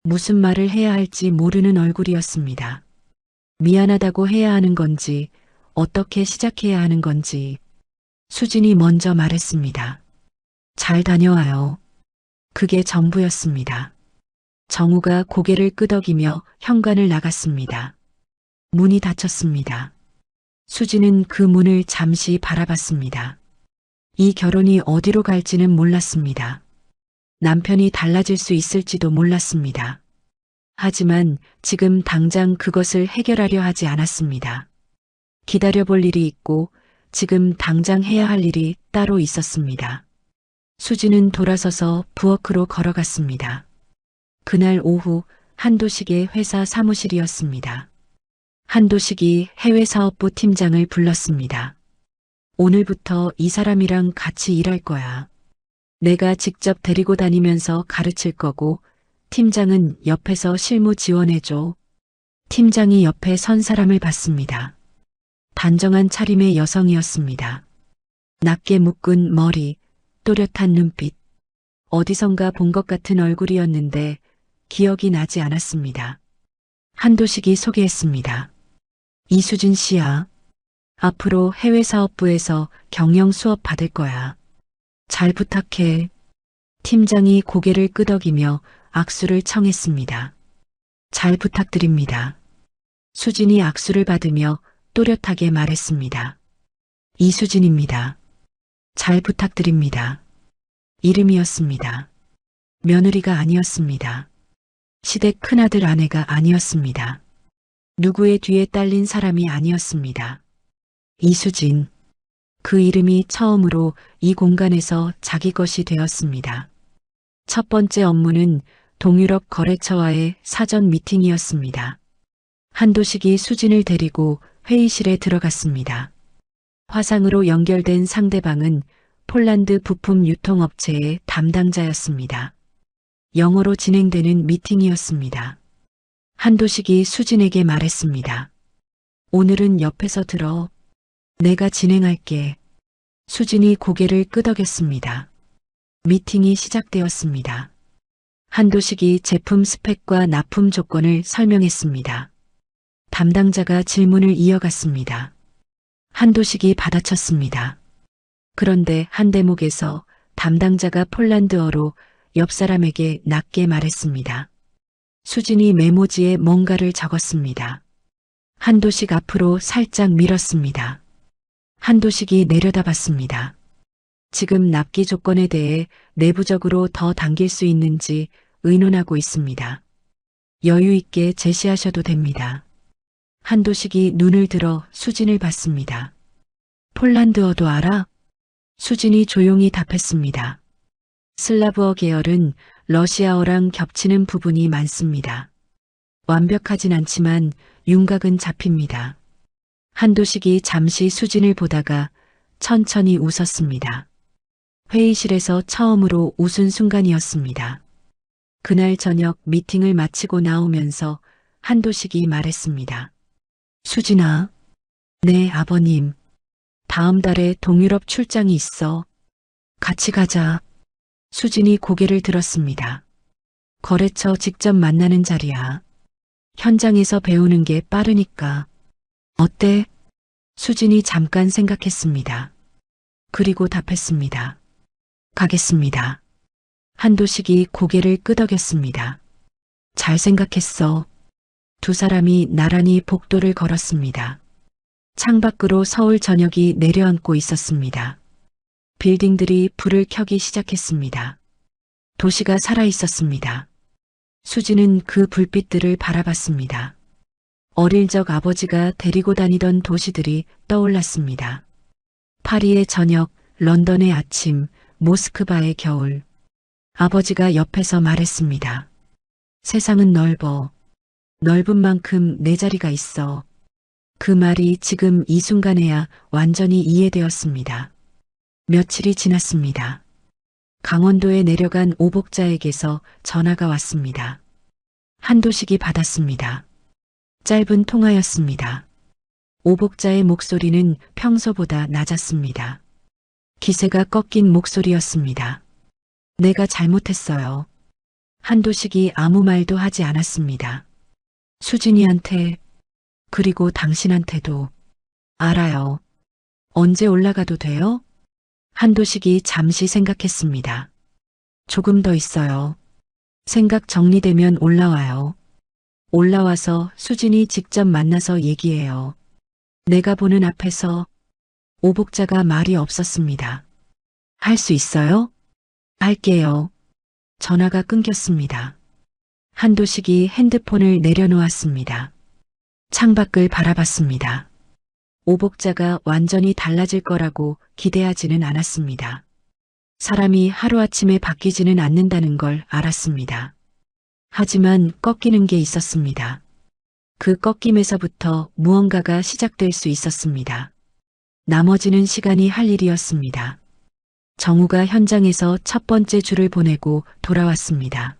무슨 말을 해야 할지 모르는 얼굴이었습니다. 미안하다고 해야 하는 건지, 어떻게 시작해야 하는 건지. 수진이 먼저 말했습니다. 잘 다녀와요. 그게 전부였습니다. 정우가 고개를 끄덕이며 현관을 나갔습니다. 문이 닫혔습니다. 수진은 그 문을 잠시 바라봤습니다. 이 결혼이 어디로 갈지는 몰랐습니다. 남편이 달라질 수 있을지도 몰랐습니다. 하지만 지금 당장 그것을 해결하려 하지 않았습니다. 기다려볼 일이 있고 지금 당장 해야 할 일이 따로 있었습니다. 수진은 돌아서서 부엌으로 걸어갔습니다. 그날 오후 한도식의 회사 사무실이었습니다. 한도식이 해외사업부 팀장을 불렀습니다. 오늘부터 이 사람이랑 같이 일할 거야. 내가 직접 데리고 다니면서 가르칠 거고 팀장은 옆에서 실무 지원해줘. 팀장이 옆에 선 사람을 봤습니다. 단정한 차림의 여성이었습니다. 낮게 묶은 머리, 또렷한 눈빛. 어디선가 본 것 같은 얼굴이었는데 기억이 나지 않았습니다. 한도식이 소개했습니다. 이수진 씨야. 앞으로 해외사업부에서 경영 수업 받을 거야. 잘 부탁해. 팀장이 고개를 끄덕이며 악수를 청했습니다. 잘 부탁드립니다. 수진이 악수를 받으며 또렷하게 말했습니다. 이수진입니다. 잘 부탁드립니다. 이름이었습니다. 며느리가 아니었습니다. 시댁 큰아들 아내가 아니었습니다. 누구의 뒤에 딸린 사람이 아니었습니다. 이수진. 그 이름이 처음으로 이 공간에서 자기 것이 되었습니다. 첫 번째 업무는 동유럽 거래처와의 사전 미팅이었습니다. 한도식이 수진을 데리고 회의실에 들어갔습니다. 화상으로 연결된 상대방은 폴란드 부품 유통업체의 담당자였습니다. 영어로 진행되는 미팅이었습니다. 한도식이 수진에게 말했습니다. 오늘은 옆에서 들어. 내가 진행할게. 수진이 고개를 끄덕였습니다. 미팅이 시작되었습니다. 한도식이 제품 스펙과 납품 조건을 설명했습니다. 담당자가 질문을 이어갔습니다. 한도식이 받아쳤습니다. 그런데 한 대목에서 담당자가 폴란드어로 옆 사람에게 낮게 말했습니다. 수진이 메모지에 뭔가를 적었습니다. 한도식 앞으로 살짝 밀었습니다. 한도식이 내려다봤습니다. 지금 납기 조건에 대해 내부적으로 더 당길 수 있는지 의논하고 있습니다. 여유 있게 제시하셔도 됩니다. 한도식이 눈을 들어 수진을 봤습니다. 폴란드어도 알아? 수진이 조용히 답했습니다. 슬라브어 계열은 러시아어랑 겹치는 부분이 많습니다. 완벽하진 않지만 윤곽은 잡힙니다. 한도식이 잠시 수진을 보다가 천천히 웃었습니다. 회의실에서 처음으로 웃은 순간이었습니다. 그날 저녁 미팅을 마치고 나오면서 한도식이 말했습니다. 수진아, 네, 아버님. 다음 달에 동유럽 출장이 있어. 같이 가자. 수진이 고개를 들었습니다. 거래처 직접 만나는 자리야. 현장에서 배우는 게 빠르니까. 어때? 수진이 잠깐 생각했습니다. 그리고 답했습니다. 가겠습니다. 한도식이 고개를 끄덕였습니다. 잘 생각했어. 두 사람이 나란히 복도를 걸었습니다. 창밖으로 서울 저녁이 내려앉고 있었습니다. 빌딩들이 불을 켜기 시작했습니다. 도시가 살아 있었습니다. 수지는 그 불빛들을 바라봤습니다. 어릴 적 아버지가 데리고 다니던 도시들이 떠올랐습니다. 파리의 저녁, 런던의 아침, 모스크바의 겨울. 아버지가 옆에서 말했습니다. 세상은 넓어. 넓은 만큼 내 자리가 있어. 그 말이 지금 이 순간에야 완전히 이해되었습니다. 며칠이 지났습니다. 강원도에 내려간 오복자에게서 전화가 왔습니다. 한도식이 받았습니다. 짧은 통화였습니다. 오복자의 목소리는 평소보다 낮았습니다. 기세가 꺾인 목소리였습니다. 내가 잘못했어요. 한도식이 아무 말도 하지 않았습니다. 수진이한테, 그리고 당신한테도. 알아요. 언제 올라가도 돼요? 한도식이 잠시 생각했습니다. 조금 더 있어요. 생각 정리되면 올라와요. 올라와서 수진이 직접 만나서 얘기해요. 내가 보는 앞에서. 오복자가 말이 없었습니다. 할 수 있어요? 할게요. 전화가 끊겼습니다. 한도식이 핸드폰을 내려놓았습니다. 창밖을 바라봤습니다. 오복자가 완전히 달라질 거라고 기대하지는 않았습니다. 사람이 하루아침에 바뀌지는 않는다는 걸 알았습니다. 하지만 꺾이는 게 있었습니다. 그 꺾임에서부터 무언가가 시작될 수 있었습니다. 나머지는 시간이 할 일이었습니다. 정우가 현장에서 첫 번째 줄을 보내고 돌아왔습니다.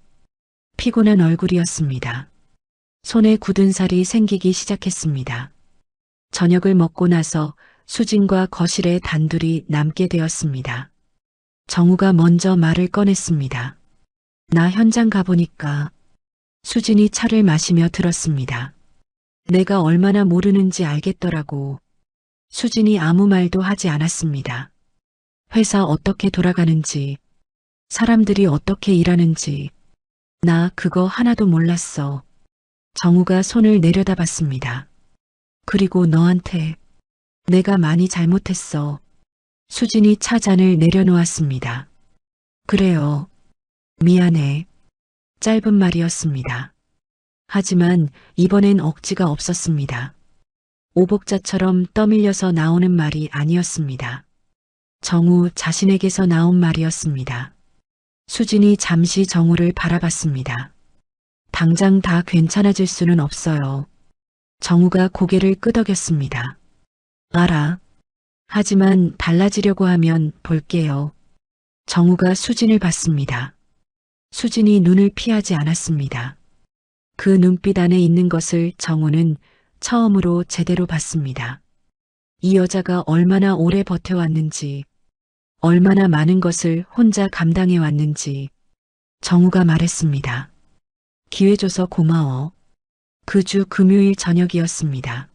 피곤한 얼굴이었습니다. 손에 굳은 살이 생기기 시작했습니다. 저녁을 먹고 나서 수진과 거실에 단둘이 남게 되었습니다. 정우가 먼저 말을 꺼냈습니다. 나 현장 가보니까. 수진이 차를 마시며 들었습니다. 내가 얼마나 모르는지 알겠더라고. 수진이 아무 말도 하지 않았습니다. 회사 어떻게 돌아가는지, 사람들이 어떻게 일하는지, 나 그거 하나도 몰랐어. 정우가 손을 내려다봤습니다. 그리고 너한테 내가 많이 잘못했어. 수진이 차 잔을 내려놓았습니다. 그래요. 미안해. 짧은 말이었습니다. 하지만 이번엔 억지가 없었습니다. 오복자처럼 떠밀려서 나오는 말이 아니었습니다. 정우 자신에게서 나온 말이었습니다. 수진이 잠시 정우를 바라봤습니다. 당장 다 괜찮아질 수는 없어요. 정우가 고개를 끄덕였습니다. 알아. 하지만 달라지려고 하면 볼게요. 정우가 수진을 봤습니다. 수진이 눈을 피하지 않았습니다. 그 눈빛 안에 있는 것을 정우는 처음으로 제대로 봤습니다. 이 여자가 얼마나 오래 버텨왔는지, 얼마나 많은 것을 혼자 감당해왔는지. 정우가 말했습니다. 기회 줘서 고마워. 그 주 금요일 저녁이었습니다.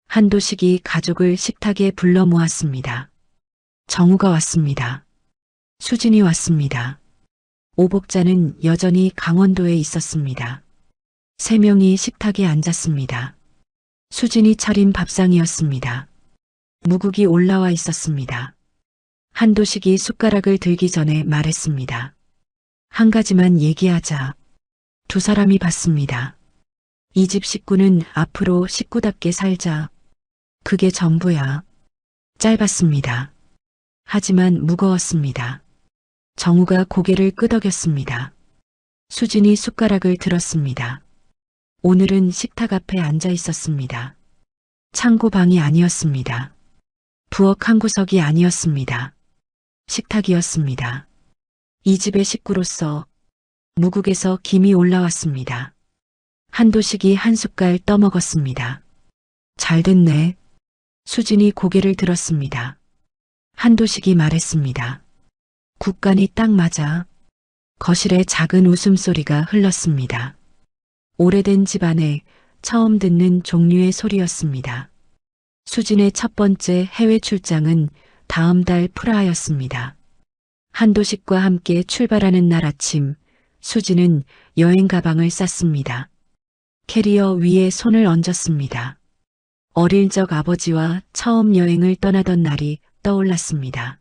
한도식이 가족을 식탁에 불러 모았습니다. 정우가 왔습니다. 수진이 왔습니다. 오복자는 여전히 강원도에 있었습니다. 세 명이 식탁에 앉았습니다. 수진이 차린 밥상이었습니다. 무국이 올라와 있었습니다. 한도식이 숟가락을 들기 전에 말했습니다. 한 가지만 얘기하자. 두 사람이 봤습니다. 이 집 식구는 앞으로 식구답게 살자. 그게 전부야. 짧았습니다. 하지만 무거웠습니다. 정우가 고개를 끄덕였습니다. 수진이 숟가락을 들었습니다. 오늘은 식탁 앞에 앉아 있었습니다. 창고방이 아니었습니다. 부엌 한 구석이 아니었습니다. 식탁이었습니다. 이 집의 식구로서 무국에서 김이 올라왔습니다. 한도식이 한 숟갈 떠먹었습니다. 잘 됐네. 수진이 고개를 들었습니다. 한도식이 말했습니다. 국간이 딱 맞아. 거실에 작은 웃음소리가 흘렀습니다. 오래된 집안에 처음 듣는 종류의 소리였습니다. 수진의 첫 번째 해외 출장은 다음 달 프라하였습니다. 한도식과 함께 출발하는 날 아침, 수진은 여행 가방을 쌌습니다. 캐리어 위에 손을 얹었습니다. 어릴 적 아버지와 처음 여행을 떠나던 날이 떠올랐습니다.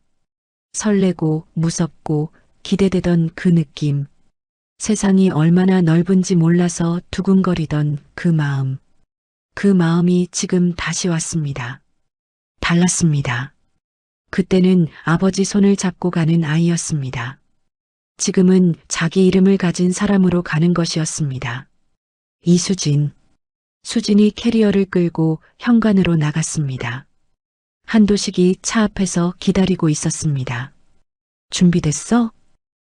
설레고 무섭고 기대되던 그 느낌. 세상이 얼마나 넓은지 몰라서 두근거리던 그 마음. 그 마음이 지금 다시 왔습니다. 달랐습니다. 그때는 아버지 손을 잡고 가는 아이였습니다. 지금은 자기 이름을 가진 사람으로 가는 것이었습니다. 이수진. 수진이 캐리어를 끌고 현관으로 나갔습니다. 한도식이 차 앞에서 기다리고 있었습니다. 준비됐어?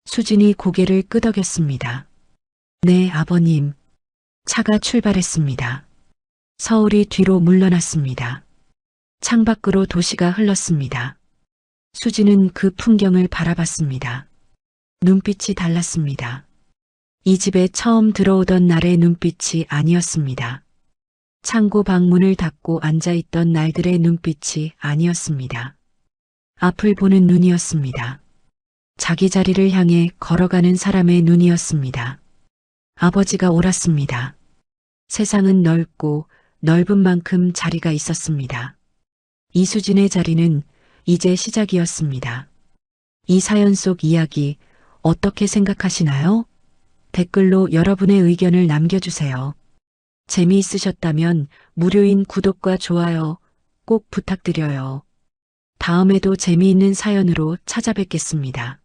수진이 고개를 끄덕였습니다. 네, 아버님. 차가 출발했습니다. 서울이 뒤로 물러났습니다. 창밖으로 도시가 흘렀습니다. 수진은 그 풍경을 바라봤습니다. 눈빛이 달랐습니다. 이 집에 처음 들어오던 날의 눈빛이 아니었습니다. 창고 방문을 닫고 앉아있던 날들의 눈빛이 아니었습니다. 앞을 보는 눈이었습니다. 자기 자리를 향해 걸어가는 사람의 눈이었습니다. 아버지가 옳았습니다. 세상은 넓고 넓은 만큼 자리가 있었습니다. 이수진의 자리는 이제 시작이었습니다. 이 사연 속 이야기 어떻게 생각하시나요? 댓글로 여러분의 의견을 남겨주세요. 재미있으셨다면 무료인 구독과 좋아요 꼭 부탁드려요. 다음에도 재미있는 사연으로 찾아뵙겠습니다.